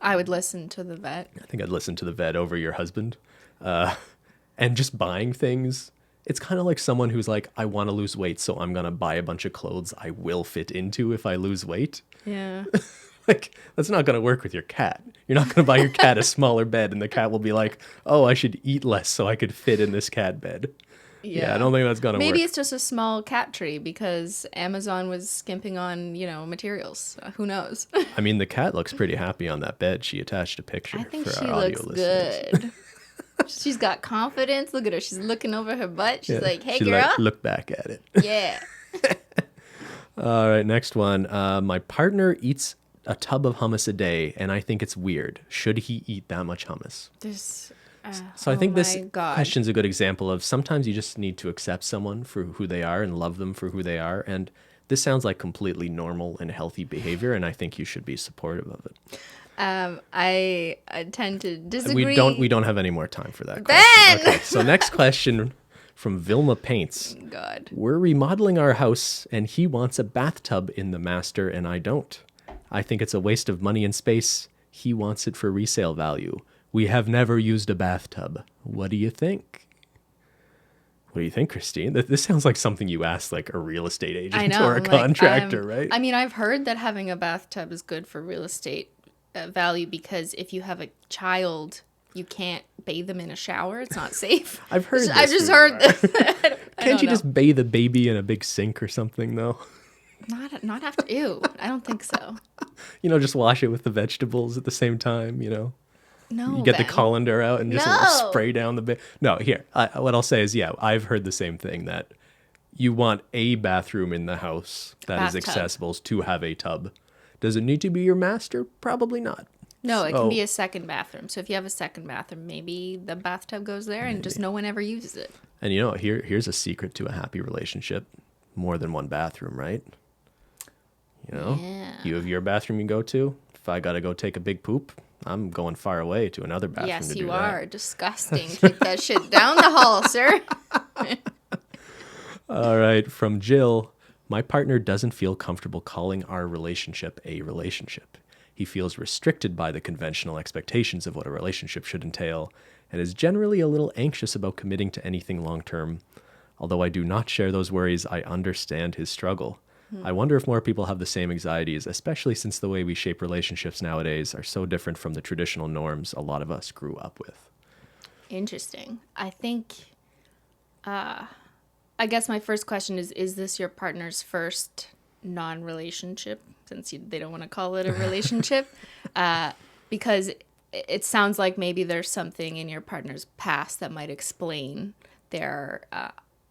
Speaker 2: I would listen to the vet.
Speaker 1: I think I'd listen to the vet over your husband. And just buying things, it's kind of like someone who's like, I want to lose weight, so I'm going to buy a bunch of clothes I will fit into if I lose weight.
Speaker 2: Yeah.
Speaker 1: Like, that's not going to work with your cat. You're not going to buy your cat a smaller bed, and the cat will be like, oh, I should eat less so I could fit in this cat bed. Yeah, I don't think that's going to work.
Speaker 2: Maybe it's just a small cat tree because Amazon was skimping on, materials. Who knows?
Speaker 1: I mean, the cat looks pretty happy on that bed. She attached a picture
Speaker 2: I think
Speaker 1: for
Speaker 2: she
Speaker 1: our audio
Speaker 2: looks
Speaker 1: listeners.
Speaker 2: good. She's got confidence. Look at her. She's looking over her butt. She's like, hey,
Speaker 1: she
Speaker 2: girl.
Speaker 1: Look back at it.
Speaker 2: Yeah.
Speaker 1: All right, next one. My partner eats a tub of hummus a day, and I think it's weird. Should he eat that much hummus? So I think this question's a good example of sometimes you just need to accept someone for who they are and love them for who they are. And this sounds like completely normal and healthy behavior, and I think you should be supportive of it.
Speaker 2: I tend to disagree.
Speaker 1: We don't have any more time for that
Speaker 2: Ben!
Speaker 1: question. Okay, so next question from Vilma Paints.
Speaker 2: God.
Speaker 1: We're remodeling our house, and he wants a bathtub in the master, and I don't. I think it's a waste of money and space. He wants it for resale value. We have never used a bathtub. What do you think? What do you think, Cristine? This sounds like something you asked like a real estate agent or a contractor, right?
Speaker 2: I mean, I've heard that having a bathtub is good for real estate value because if you have a child, you can't bathe them in a shower. It's not safe.
Speaker 1: I've heard this.
Speaker 2: I just heard this.
Speaker 1: Can't you just bathe a baby in a big sink or something, though?
Speaker 2: Not after. Ew, I don't think so.
Speaker 1: Just wash it with the vegetables at the same time,
Speaker 2: No,
Speaker 1: you get
Speaker 2: Ben.
Speaker 1: the colander out and just spray down the bed. No, here, what I'll say is, I've heard the same thing, that you want a bathroom in the house that is accessible to have a tub. Does it need to be your master? Probably not.
Speaker 2: No, it can be a second bathroom. So if you have a second bathroom, maybe the bathtub goes there and just no one ever uses it.
Speaker 1: And here's a secret to a happy relationship. More than one bathroom, right?
Speaker 2: Yeah.
Speaker 1: You have your bathroom you go to. If I got to go take a big poop, I'm going far away to another bathroom
Speaker 2: yes,
Speaker 1: to do
Speaker 2: you
Speaker 1: that.
Speaker 2: are. Disgusting. Keep that shit down the hall, sir.
Speaker 1: All right, from Jill. My partner doesn't feel comfortable calling our relationship a relationship. He feels restricted by the conventional expectations of what a relationship should entail and is generally a little anxious about committing to anything long-term. Although I do not share those worries, I understand his struggle. I wonder if more people have the same anxieties, especially since the way we shape relationships nowadays are so different from the traditional norms a lot of us grew up with.
Speaker 2: Interesting. I think, I guess my first question is this your partner's first non-relationship, since they don't want to call it a relationship? Because it sounds like maybe there's something in your partner's past that might explain their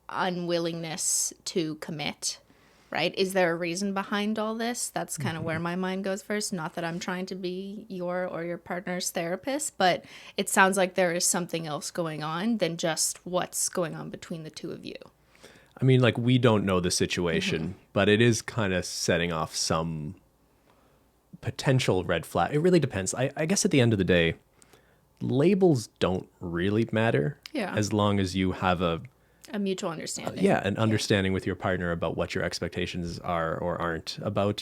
Speaker 2: unwillingness to commit. Right? Is there a reason behind all this? That's kind of where my mind goes first. Not that I'm trying to be your or your partner's therapist, but it sounds like there is something else going on than just what's going on between the two of you.
Speaker 1: I mean, like, we don't know the situation, but it is kind of setting off some potential red flag. It really depends. I guess at the end of the day, labels don't really matter.
Speaker 2: Yeah.
Speaker 1: As long as you have a
Speaker 2: mutual understanding.
Speaker 1: An understanding with your partner about what your expectations are or aren't about,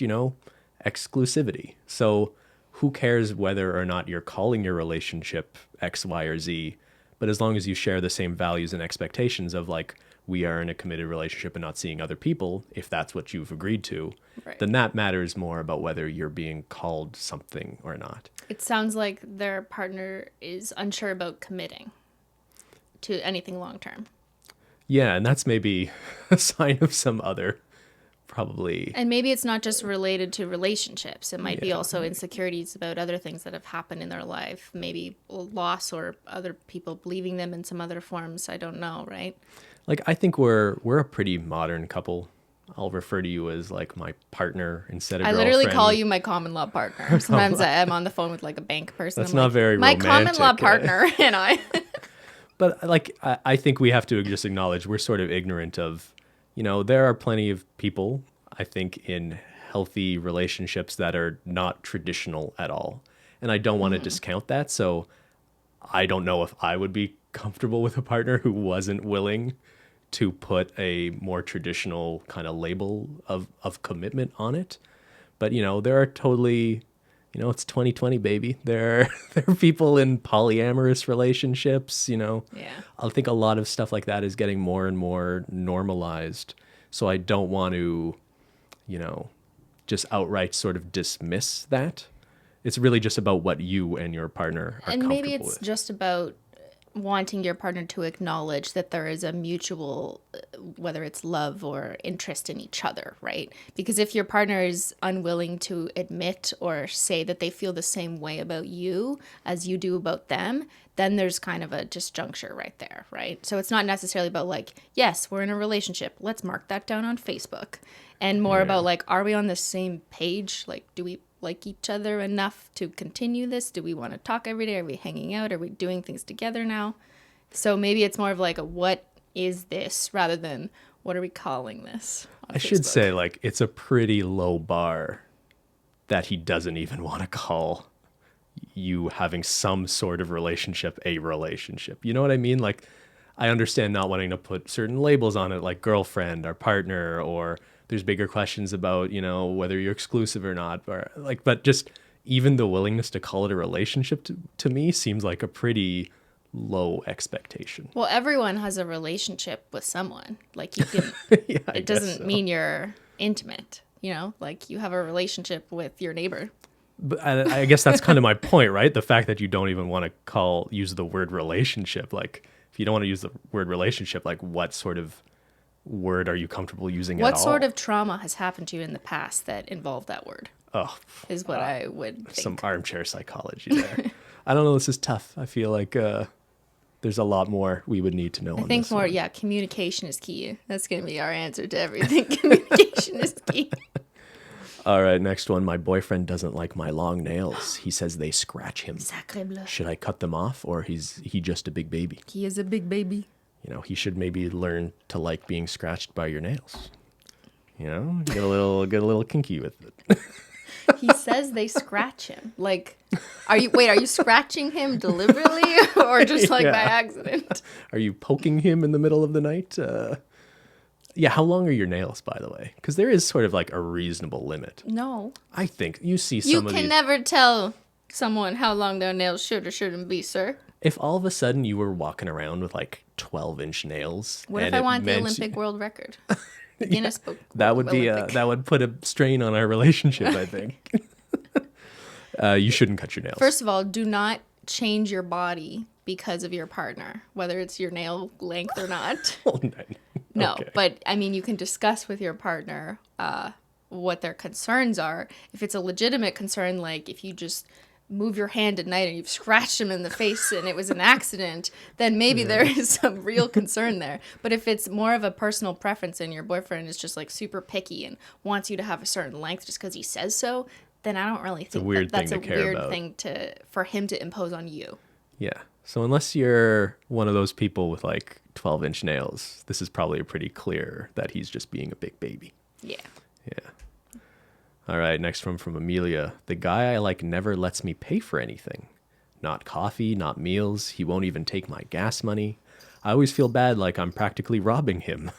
Speaker 1: exclusivity. So who cares whether or not you're calling your relationship X, Y, or Z, But as long as you share the same values and expectations of like, we are in a committed relationship and not seeing other people, if that's what you've agreed to, then that matters more about whether you're being called something or not.
Speaker 2: It sounds like their partner is unsure about committing to anything long term.
Speaker 1: Yeah, and that's maybe a sign of some other probably.
Speaker 2: And maybe it's not just related to relationships. It might be also insecurities about other things that have happened in their life, maybe loss or other people leaving them in some other forms. I don't know, right?
Speaker 1: Like, I think we're a pretty modern couple. I'll refer to you as like my partner instead of girlfriend.
Speaker 2: I literally call you my common law partner. Sometimes I'm on the phone with like a bank person.
Speaker 1: That's not like, very
Speaker 2: my
Speaker 1: romantic.
Speaker 2: My common law partner and I.
Speaker 1: But like, I think we have to just acknowledge we're sort of ignorant of, there are plenty of people, I think, in healthy relationships that are not traditional at all. And I don't want to discount that. So I don't know if I would be comfortable with a partner who wasn't willing to put a more traditional kind of label of commitment on it. But, there are totally, it's 2020, baby. There are people in polyamorous relationships, Yeah. I think a lot of stuff like that is getting more and more normalized. So I don't want to, just outright sort of dismiss that. It's really just about what you and your partner are comfortable with.
Speaker 2: And maybe it's just about wanting your partner to acknowledge that there is a mutual, whether it's love or interest in each other, right? Because if your partner is unwilling to admit or say that they feel the same way about you as you do about them, then there's kind of a disjuncture right there, right? So it's not necessarily about like, yes, we're in a relationship. Let's mark that down on Facebook. And more about like, are we on the same page? Like, do we like each other enough to continue this? Do we want to talk every day? Are we hanging out? Are we doing things together now? So maybe it's more of like a what is this rather than what are we calling this on
Speaker 1: I
Speaker 2: Facebook?
Speaker 1: should say like it's a pretty low bar that he doesn't even want to call you having some sort of relationship a relationship. You know what I mean? Like I understand not wanting to put certain labels on it like girlfriend or partner, or there's bigger questions about, whether you're exclusive or not, or like, but just even the willingness to call it a relationship to me seems like a pretty low expectation.
Speaker 2: Well, everyone has a relationship with someone. Like you can, it doesn't mean you're intimate, like you have a relationship with your neighbor.
Speaker 1: But I guess that's kind of my point, right? The fact that you don't even want to use the word relationship. Like if you don't want to use the word relationship, like what sort of word are you comfortable using at all?
Speaker 2: What sort of trauma has happened to you in the past that involved that word?
Speaker 1: Oh,
Speaker 2: is what I would think.
Speaker 1: Some armchair psychology there. I don't know. This is tough. I feel like there's a lot more we would need to know.
Speaker 2: I think more, communication is key. That's going to be our answer to everything. Communication is key.
Speaker 1: All right, next one. My boyfriend doesn't like my long nails. He says they scratch him.
Speaker 2: Sacre bleu.
Speaker 1: Should I cut them off, or he just a big baby?
Speaker 2: He is a big baby.
Speaker 1: He should maybe learn to like being scratched by your nails. Get a little kinky with it.
Speaker 2: He says they scratch him. Like, are you scratching him deliberately or just like by accident?
Speaker 1: Are you poking him in the middle of the night? How long are your nails, by the way? Because there is sort of like a reasonable limit.
Speaker 2: No.
Speaker 1: I think you see some of these.
Speaker 2: You can never tell someone how long their nails should or shouldn't be, sir.
Speaker 1: If all of a sudden you were walking around with like 12-inch nails.
Speaker 2: What if I want the Olympic world record? Guinness Book.
Speaker 1: That would be that would put a strain on our relationship, I think. You shouldn't cut your nails.
Speaker 2: First of all, do not change your body because of your partner, whether it's your nail length or not. No, okay. But I mean, you can discuss with your partner what their concerns are. If it's a legitimate concern, like if you just move your hand at night and you've scratched him in the face and it was an accident, then maybe there is some real concern there. But if it's more of a personal preference and your boyfriend is just like super picky and wants you to have a certain length just because he says so, then I don't really think that's a weird thing for him to impose on you.
Speaker 1: Yeah. So unless you're one of those people with like 12-inch nails, this is probably pretty clear that he's just being a big baby.
Speaker 2: Yeah.
Speaker 1: Yeah. All right, next one from Amelia. The guy I like never lets me pay for anything. Not coffee, not meals. He won't even take my gas money. I always feel bad, like I'm practically robbing him.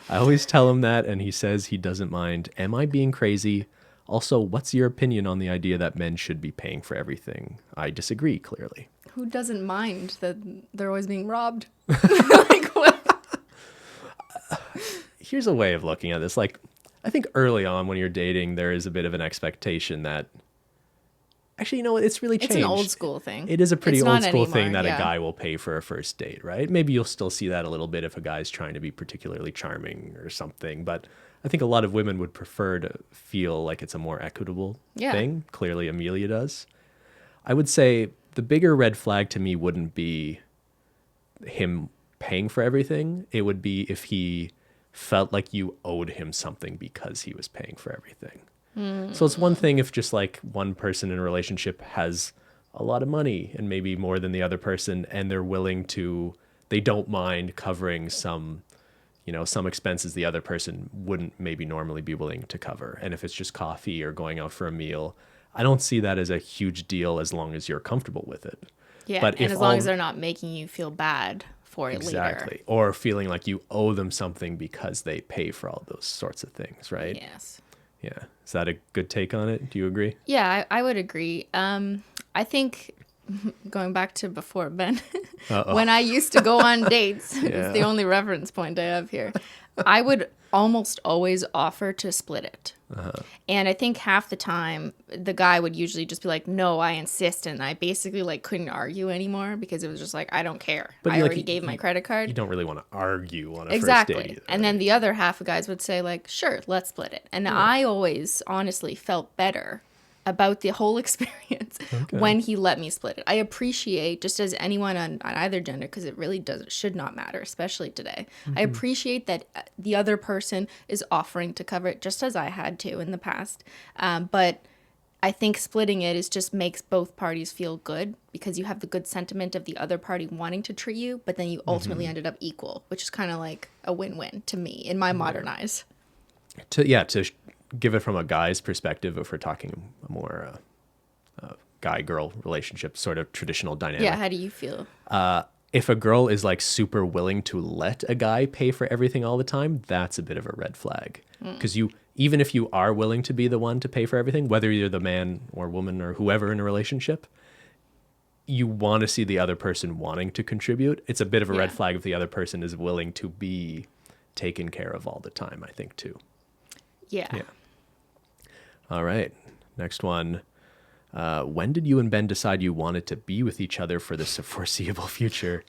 Speaker 1: I always tell him that, and he says he doesn't mind. Am I being crazy? Also, what's your opinion on the idea that men should be paying for everything? I disagree, clearly.
Speaker 2: who doesn't mind that they're always being robbed? Like, what?
Speaker 1: Here's a way of looking at this. Like, I think early on when you're dating, there is a bit of an expectation that, actually, you know what? It's really changed.
Speaker 2: It's an old school thing.
Speaker 1: It is a pretty
Speaker 2: It's
Speaker 1: old
Speaker 2: not
Speaker 1: school
Speaker 2: anymore,
Speaker 1: thing that
Speaker 2: yeah.
Speaker 1: a guy will pay for a first date, right? Maybe you'll still see that a little bit if a guy's trying to be particularly charming or something. But I think a lot of women would prefer to feel like it's a more equitable thing. Clearly, Amelia does. I would say the bigger red flag to me wouldn't be him paying for everything. It would be if he felt like you owed him something because he was paying for everything. So it's one thing if just like one person in a relationship has a lot of money and maybe more than the other person, and they don't mind covering some expenses the other person wouldn't maybe normally be willing to cover. And if it's just coffee or going out for a meal, I don't see that as a huge deal as long as you're comfortable with it.
Speaker 2: Yeah,
Speaker 1: but
Speaker 2: and as long as they're not making you feel bad for it
Speaker 1: exactly,
Speaker 2: later.
Speaker 1: or feeling like you owe them something because they pay for all those sorts of things, right?
Speaker 2: Yes.
Speaker 1: Yeah. Is that a good take on it? Do you agree?
Speaker 2: Yeah, I would agree. I think going back to before, Ben, when I used to go on dates, it's the only reference point I have here, I would almost always offer to split it. And I think half the time the guy would usually just be like, no, I insist. And I basically like couldn't argue anymore because it was just like, I don't care.
Speaker 1: But
Speaker 2: I already gave my credit card.
Speaker 1: You don't really want to argue on a
Speaker 2: Exactly.
Speaker 1: first date either,
Speaker 2: And then the other half of guys would say like, sure, let's split it. And I always honestly felt better about the whole experience when he let me split it. I appreciate, just as anyone on either gender, because it really should not matter, especially today. I appreciate that the other person is offering to cover it, just as I had to in the past. But I think splitting it just makes both parties feel good because you have the good sentiment of the other party wanting to treat you, but then you ultimately ended up equal, which is kind of like a win-win to me in my modern eyes.
Speaker 1: To give it from a guy's perspective, if we're talking a more guy-girl relationship, sort of traditional dynamic.
Speaker 2: Yeah, how do you feel?
Speaker 1: If a girl is like super willing to let a guy pay for everything all the time, that's a bit of a red flag. Because even if you are willing to be the one to pay for everything, whether you're the man or woman or whoever in a relationship, you want to see the other person wanting to contribute. It's a bit of a red flag if the other person is willing to be taken care of all the time, I think, too.
Speaker 2: Yeah.
Speaker 1: All right. Next one. When did you and Ben decide you wanted to be with each other for the foreseeable future?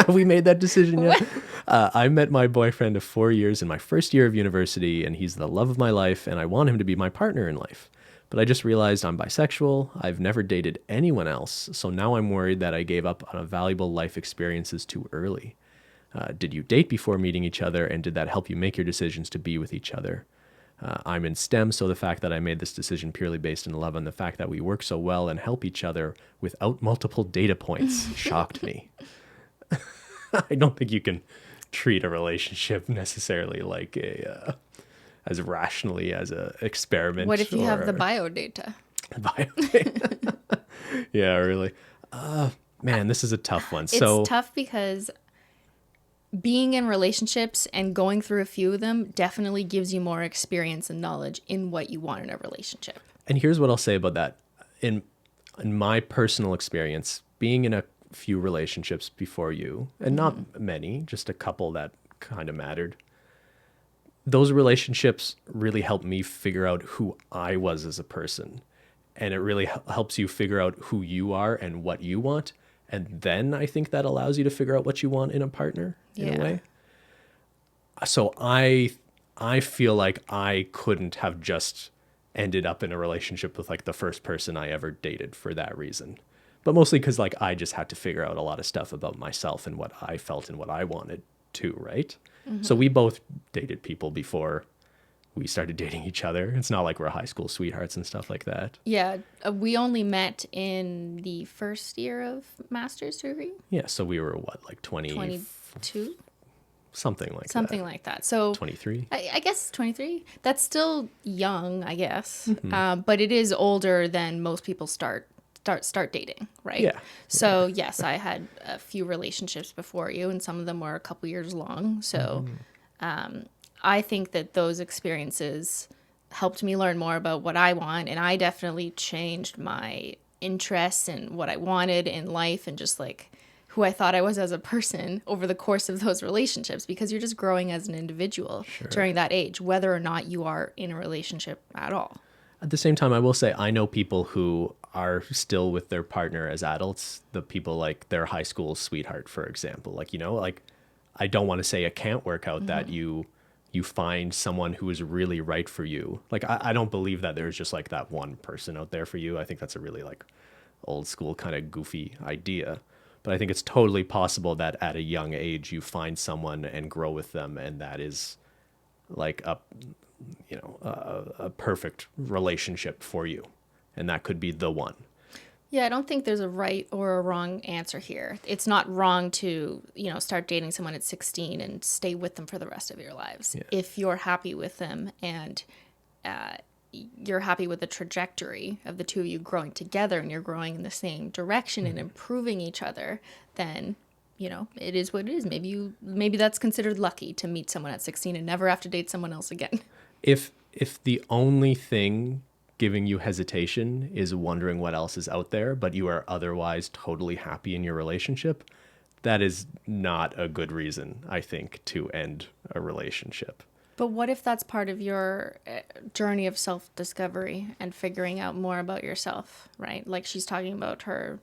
Speaker 1: We made that decision yet? I met my boyfriend of 4 years in my first year of university, and he's the love of my life, and I want him to be my partner in life. But I just realized I'm bisexual. I've never dated anyone else, so now I'm worried that I gave up on a valuable life experiences too early. Did you date before meeting each other, and did that help you make your decisions to be with each other? I'm in STEM, so the fact that I made this decision purely based in love and the fact that we work so well and help each other without multiple data points shocked me. I don't think you can treat a relationship necessarily like as rationally as a experiment.
Speaker 2: What if you have the bio data?
Speaker 1: Yeah, really. Man, this is a tough one.
Speaker 2: It's tough because being in relationships and going through a few of them definitely gives you more experience and knowledge in what you want in a relationship.
Speaker 1: And here's what I'll say about that. In my personal experience, being in a few relationships before you, and not many, just a couple that kind of mattered, those relationships really helped me figure out who I was as a person. And it really helps you figure out who you are and what you want. And then I think that allows you to figure out what you want in a partner in a way. So I feel like I couldn't have just ended up in a relationship with like the first person I ever dated for that reason. But mostly because like I just had to figure out a lot of stuff about myself and what I felt and what I wanted too, right? So we both dated people before we started dating each other. It's not like we're high school sweethearts and stuff like that.
Speaker 2: Yeah, we only met in the first year of master's degree.
Speaker 1: Yeah, so we were what, like
Speaker 2: 22?
Speaker 1: Something like
Speaker 2: that. So
Speaker 1: 23?
Speaker 2: I guess 23. That's still young, I guess. But it is older than most people start dating, right?
Speaker 1: Yeah.
Speaker 2: So yes, I had a few relationships before you, and some of them were a couple years long. So I think that those experiences helped me learn more about what I want, and I definitely changed my interests and what I wanted in life and just like who I thought I was as a person over the course of those relationships, because you're just growing as an individual during that age, whether or not you are in a relationship at all.
Speaker 1: At the same time, I will say I know people who are still with their partner as adults, the people like their high school sweetheart, for example. Like, you know, like I don't want to say it can't work out that you find someone who is really right for you. Like, I don't believe that there's just like that one person out there for you. I think that's a really like old school kind of goofy idea. But I think it's totally possible that at a young age you find someone and grow with them, and that is like a perfect relationship for you, and that could be the one.
Speaker 2: Yeah, I don't think there's a right or a wrong answer here. It's not wrong to, start dating someone at 16 and stay with them for the rest of your lives. Yeah. If you're happy with them and you're happy with the trajectory of the two of you growing together and you're growing in the same direction and improving each other, then, it is what it is. Maybe that's considered lucky to meet someone at 16 and never have to date someone else again.
Speaker 1: If the only thing giving you hesitation is wondering what else is out there, but you are otherwise totally happy in your relationship, that is not a good reason, I think, to end a relationship.
Speaker 2: But what if that's part of your journey of self-discovery and figuring out more about yourself, right? Like she's talking about her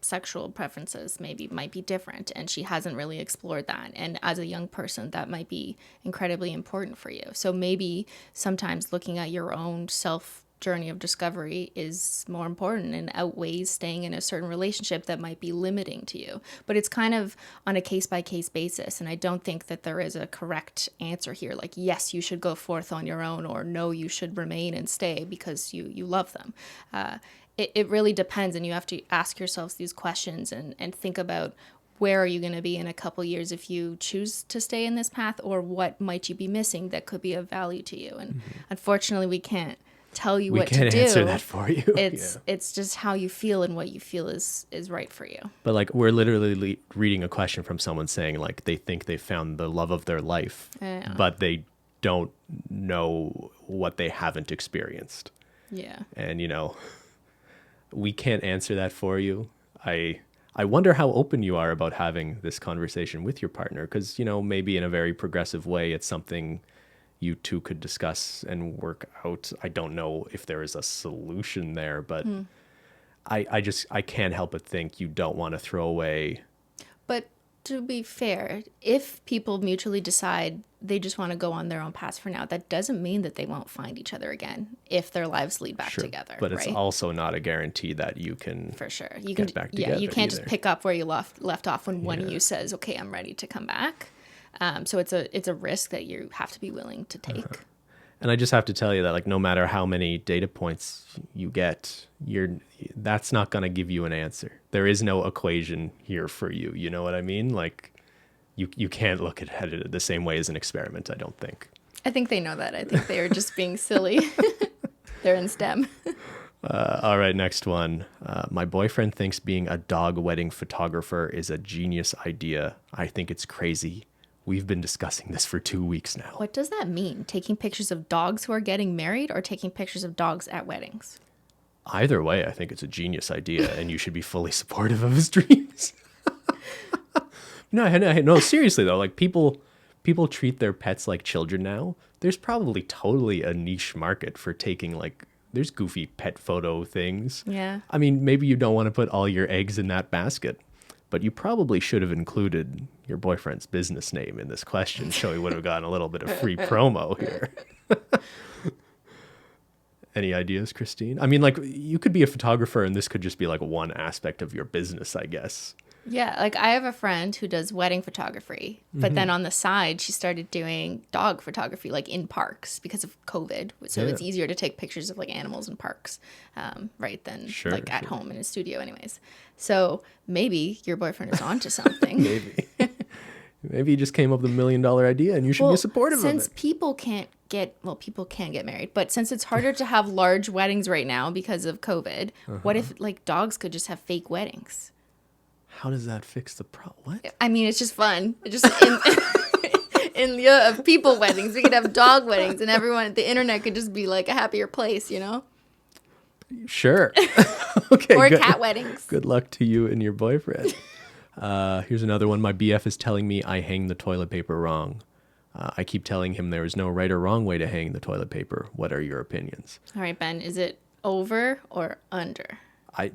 Speaker 2: sexual preferences might be different, and she hasn't really explored that. And as a young person, that might be incredibly important for you. So maybe sometimes looking at your own self journey of discovery is more important and outweighs staying in a certain relationship that might be limiting to you. But it's kind of on a case-by-case basis, and I don't think that there is a correct answer here. Like, yes, you should go forth on your own, or no, you should remain and stay because you love them. It really depends, and you have to ask yourselves these questions and think about where are you going to be in a couple years if you choose to stay in this path, or what might you be missing that could be of value to you. And unfortunately, we can't tell you what to do. We can't
Speaker 1: answer that for you.
Speaker 2: It's just how you feel and what you feel is right for you.
Speaker 1: But like, we're literally reading a question from someone saying like they think they found the love of their life, but they don't know what they haven't experienced.
Speaker 2: Yeah.
Speaker 1: And we can't answer that for you. I wonder how open you are about having this conversation with your partner, because maybe in a very progressive way it's something you two could discuss and work out. I don't know if there is a solution there, but I can't help but think you don't want to throw away.
Speaker 2: But to be fair, if people mutually decide they just want to go on their own paths for now, that doesn't mean that they won't find each other again if their lives lead back together.
Speaker 1: But it's also not a guarantee that you can
Speaker 2: for sure
Speaker 1: get back together.
Speaker 2: Yeah, you can't just pick up where you left off when one of you says, "Okay, I'm ready to come back." So it's a risk that you have to be willing to take.
Speaker 1: And I just have to tell you that, like, no matter how many data points you get, that's not going to give you an answer. There is no equation here for you. You know what I mean? Like, you can't look at it the same way as an experiment, I don't think.
Speaker 2: I think they know that. I think they are just being silly. They're in STEM.
Speaker 1: All right, next one. My boyfriend thinks being a dog wedding photographer is a genius idea. I think it's crazy. We've been discussing this for 2 weeks now.
Speaker 2: What does that mean? Taking pictures of dogs who are getting married, or taking pictures of dogs at weddings?
Speaker 1: Either way, I think it's a genius idea, and you should be fully supportive of his dreams. No, seriously though, like people treat their pets like children now. There's probably totally a niche market for taking there's goofy pet photo things.
Speaker 2: Yeah.
Speaker 1: I mean, maybe you don't want to put all your eggs in that basket, but you probably should have included your boyfriend's business name in this question, so he would have gotten a little bit of free promo here. Any ideas, Cristine? I mean, you could be a photographer, and this could just be one aspect of your business, I guess.
Speaker 2: Yeah, I have a friend who does wedding photography, but then on the side, she started doing dog photography, in parks because of COVID. So it's easier to take pictures of animals in parks, right, than at home in a studio anyways. So maybe your boyfriend is onto something.
Speaker 1: Maybe he just came up with $1 million idea, and you should be supportive of it.
Speaker 2: Since people can get married, but since it's harder to have large weddings right now because of COVID, what if dogs could just have fake weddings?
Speaker 1: How does that fix the problem? What?
Speaker 2: I mean, it's just fun. It's just in lieu of people weddings, we could have dog weddings, and everyone, the internet could just be a happier place,
Speaker 1: Sure. Okay.
Speaker 2: Or cat weddings.
Speaker 1: Good luck to you and your boyfriend. Here's another one. My BF is telling me I hang the toilet paper wrong. I keep telling him there is no right or wrong way to hang the toilet paper. What are your opinions?
Speaker 2: All right, Ben, is it over or under?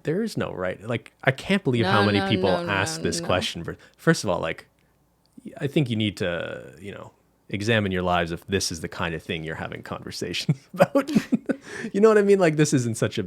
Speaker 1: There is no right. Like, I can't believe how many people ask this question. First of all, like, I think you need to, examine your lives if this is the kind of thing you're having conversations about. You know what I mean? Like, this isn't such a...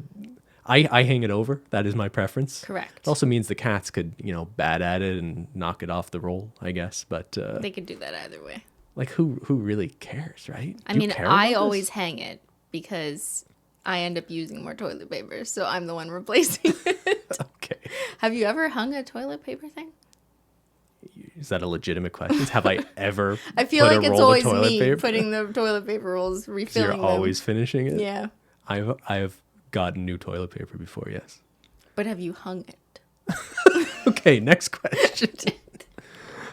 Speaker 1: I hang it over. That is my preference.
Speaker 2: Correct.
Speaker 1: It also means the cats could, bat at it and knock it off the roll, I guess. But
Speaker 2: they could do that either way.
Speaker 1: Like, who really cares, right?
Speaker 2: I mean, I always hang it because I end up using more toilet paper, so I'm the one replacing it.
Speaker 1: Okay.
Speaker 2: Have you ever hung a toilet paper thing?
Speaker 1: Is that a legitimate question? Have I ever
Speaker 2: I feel like it's always me
Speaker 1: paper?
Speaker 2: Putting the toilet paper rolls, refilling them.
Speaker 1: You're always finishing it?
Speaker 2: Yeah.
Speaker 1: I've gotten new toilet paper before, yes.
Speaker 2: But have you hung it?
Speaker 1: Okay, next question.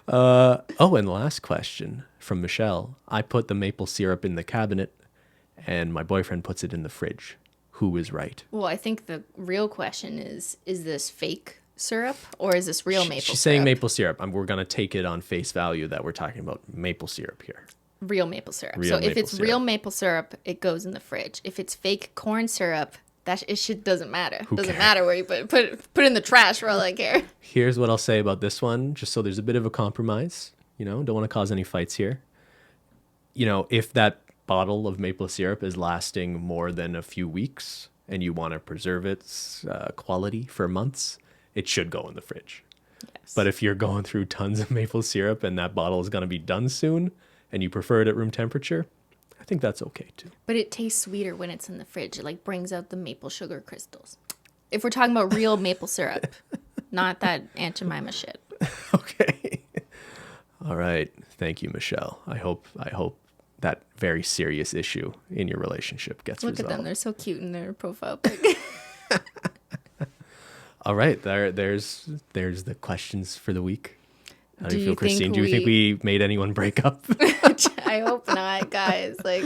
Speaker 1: And last question from Michelle. I put the maple syrup in the cabinet and my boyfriend puts it in the fridge. Who is right?
Speaker 2: Well, I think the real question is this fake syrup or is this real maple syrup?
Speaker 1: She's saying maple syrup. We're going to take it on face value that we're talking about maple syrup here.
Speaker 2: Real maple syrup. So if it's real maple syrup, it goes in the fridge. If it's fake corn syrup, it doesn't matter. Doesn't matter where you put it in the trash for all I care.
Speaker 1: Here's what I'll say about this one, just so there's a bit of a compromise. Don't want to cause any fights here. If that bottle of maple syrup is lasting more than a few weeks and you want to preserve its quality for months, it should go in the fridge. Yes. But if you're going through tons of maple syrup and that bottle is going to be done soon and you prefer it at room temperature, I think that's okay too.
Speaker 2: But it tastes sweeter when it's in the fridge. It like brings out the maple sugar crystals. If we're talking about real maple syrup, not that Aunt Jemima shit.
Speaker 1: Okay. All right. Thank you, Michelle. I hope that very serious issue in your relationship gets resolved.
Speaker 2: Look at them. They're so cute in their profile pic.
Speaker 1: All right. There's the questions for the week. How do you feel, Cristine? Do you think we made anyone break up?
Speaker 2: I hope not, guys. Like,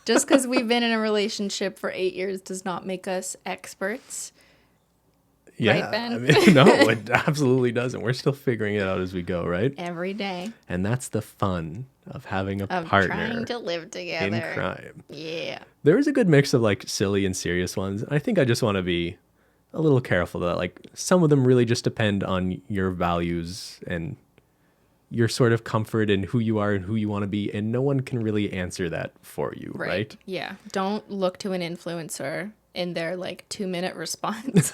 Speaker 2: just because we've been in a relationship for 8 years does not make us experts.
Speaker 1: Yeah,
Speaker 2: right, Ben?
Speaker 1: I mean, no, it absolutely doesn't. We're still figuring it out as we go, right?
Speaker 2: Every day.
Speaker 1: And that's the fun of having a partner.
Speaker 2: Trying to live together.
Speaker 1: In crime.
Speaker 2: Yeah.
Speaker 1: There is a good mix of like silly and serious ones. I think I just want to be a little careful that like some of them really just depend on your values and your sort of comfort and who you are and who you want to be. And no one can really answer that for you, right?
Speaker 2: Yeah. Don't look to an influencer in their like 2-minute response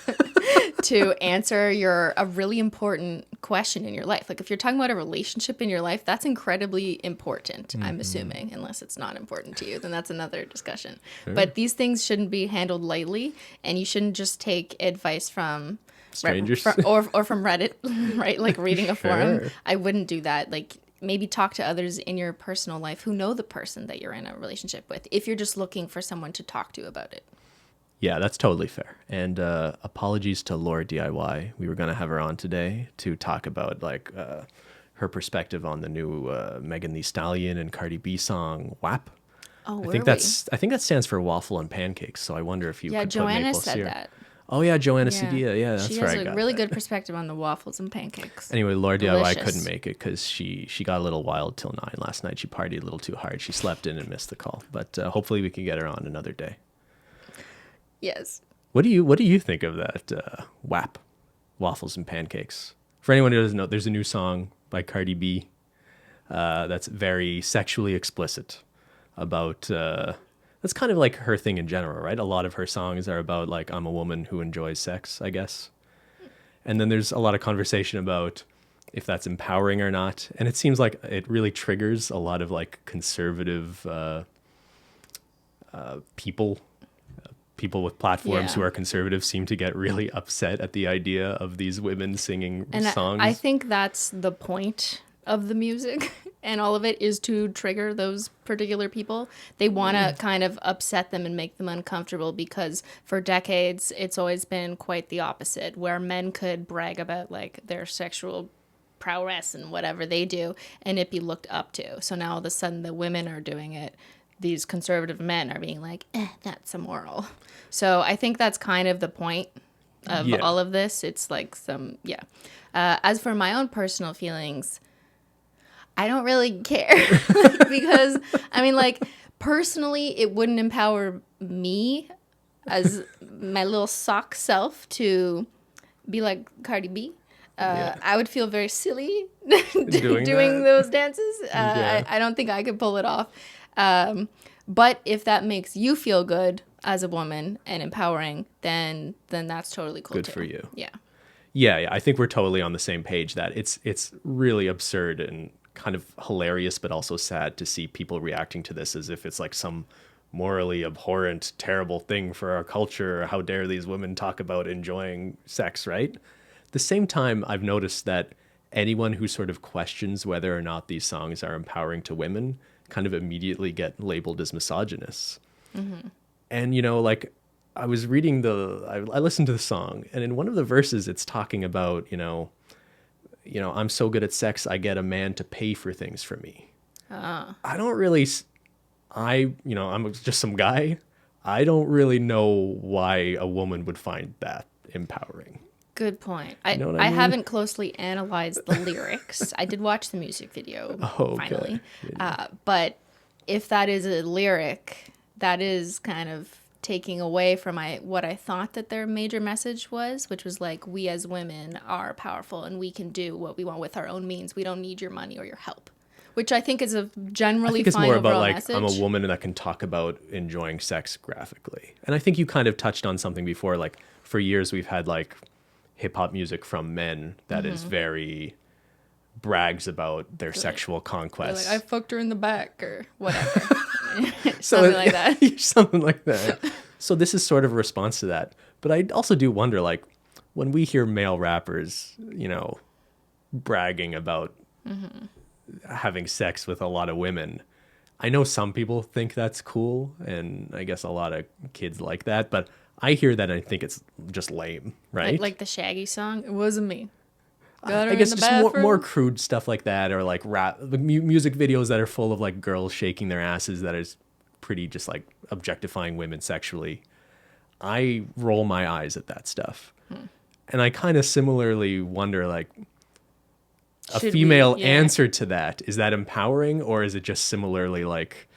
Speaker 2: to answer a really important question in your life. Like if you're talking about a relationship in your life, that's incredibly important, I'm assuming, unless it's not important to you, then that's another discussion. Sure. But these things shouldn't be handled lightly, and you shouldn't just take advice from
Speaker 1: strangers
Speaker 2: or from Reddit, right? Like reading a forum.
Speaker 1: Sure.
Speaker 2: I wouldn't do that. Like maybe talk to others in your personal life who know the person that you're in a relationship with, if you're just looking for someone to talk to about it.
Speaker 1: Yeah, that's totally fair. And apologies to Laura DIY. We were going to have her on today to talk about like her perspective on the new Megan Thee Stallion and Cardi B song WAP.
Speaker 2: Oh,
Speaker 1: I think that stands for waffle and pancakes. So I wonder if you could
Speaker 2: Joanna
Speaker 1: put maple
Speaker 2: said
Speaker 1: syrup.
Speaker 2: that.
Speaker 1: Oh yeah, Joanna Cedilla. Yeah, that's
Speaker 2: she
Speaker 1: right.
Speaker 2: has a really good perspective on the waffles and pancakes.
Speaker 1: Anyway, Laura
Speaker 2: Delicious.
Speaker 1: DIY couldn't make it because she got a little wild till 9 last night. She partied a little too hard. She slept in and missed the call. But hopefully we can get her on another day.
Speaker 2: Yes.
Speaker 1: What do you think of that WAP, waffles and pancakes? For anyone who doesn't know, there's a new song by Cardi B that's very sexually explicit about. That's kind of like her thing in general, right? A lot of her songs are about like I'm a woman who enjoys sex, I guess. And then there's a lot of conversation about if that's empowering or not. And it seems like it really triggers a lot of like conservative people. People with platforms who are conservative seem to get really upset at the idea of these women singing songs.
Speaker 2: I think that's the point of the music and all of it is to trigger those particular people. They want to kind of upset them and make them uncomfortable because for decades it's always been quite the opposite, where men could brag about like their sexual prowess and whatever they do and it be looked up to. So now all of a sudden the women are doing it. these conservative men are being like, that's immoral. So I think that's kind of the point of all of this. It's like as for my own personal feelings, I don't really care. Because, I mean, like, personally, it wouldn't empower me as my little sock self to be like Cardi B. I would feel very silly doing those dances. I don't think I could pull it off. But if that makes you feel good as a woman and empowering, then that's totally cool
Speaker 1: good
Speaker 2: too.
Speaker 1: For you.
Speaker 2: Yeah.
Speaker 1: Yeah, I think we're totally on the same page that it's really absurd and kind of hilarious, but also sad to see people reacting to this as if it's like some morally abhorrent, terrible thing for our culture. How dare these women talk about enjoying sex, right? At the same time, I've noticed that anyone who sort of questions whether or not these songs are empowering to women kind of immediately get labeled as misogynists. Mm-hmm. And, like I was reading I listened to the song, and in one of the verses, it's talking about, I'm so good at sex, I get a man to pay for things for me. I don't really, I'm just some guy. I don't really know why a woman would find that empowering.
Speaker 2: Good point. I haven't closely analyzed the lyrics. I did watch the music video finally. But if that is a lyric, that is kind of taking away from what I thought that their major message was, which was like, we as women are powerful and we can do what we want with our own means. We don't need your money or your help, which I think is a generally fine overall message. I think it's more about like, message. I'm a woman and I can talk about enjoying sex graphically. And I think you kind of touched on something before, like for years we've had like hip hop music from men that is very brags about their sexual conquests. Like, I fucked her in the back or whatever. Something like that.
Speaker 1: Something like that. So this is sort of a response to that. But I also do wonder, like, when we hear male rappers, bragging about having sex with a lot of women, I know some people think that's cool, and I guess a lot of kids like that, but I hear that and I think it's just lame, right?
Speaker 2: Like the Shaggy song, it wasn't me.
Speaker 1: I guess just more crude stuff like that, or like rap music videos that are full of like girls shaking their asses that is pretty just like objectifying women sexually. I roll my eyes at that stuff. And I kind of similarly wonder, like, a female answer to that, is that empowering, or is it just similarly like,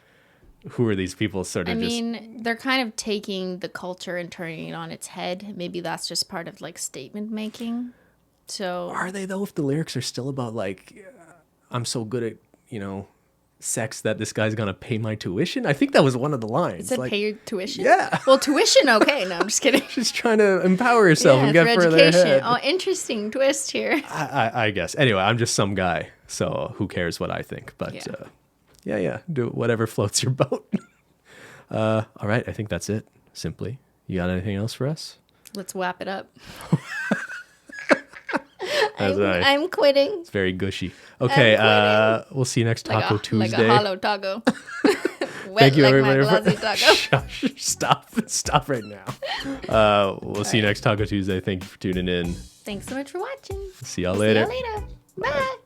Speaker 1: who are these people sort of
Speaker 2: they're kind of taking the culture and turning it on its head. Maybe that's just part of like statement making. So
Speaker 1: are they though, if the lyrics are still about like, I'm so good at, sex that this guy's gonna pay my tuition? I think that was one of the lines.
Speaker 2: It said
Speaker 1: like,
Speaker 2: pay your tuition?
Speaker 1: Yeah.
Speaker 2: Well, tuition, okay. No, I'm just kidding.
Speaker 1: She's trying to empower herself and get further ahead.
Speaker 2: Oh, interesting twist here.
Speaker 1: I guess. Anyway, I'm just some guy, so who cares what I think? But do whatever floats your boat. All right, I think that's it. Simply. You got anything else for us?
Speaker 2: Let's wrap it up.
Speaker 1: I'm
Speaker 2: quitting.
Speaker 1: It's very gushy. Okay, we'll see you next Taco Tuesday.
Speaker 2: Like a hollow taco.
Speaker 1: Thank you,
Speaker 2: like
Speaker 1: everybody.
Speaker 2: Taco.
Speaker 1: Stop right now. We'll see you next Taco Tuesday. Thank you for tuning in.
Speaker 2: Thanks so much for watching.
Speaker 1: See y'all later.
Speaker 2: Bye. Bye.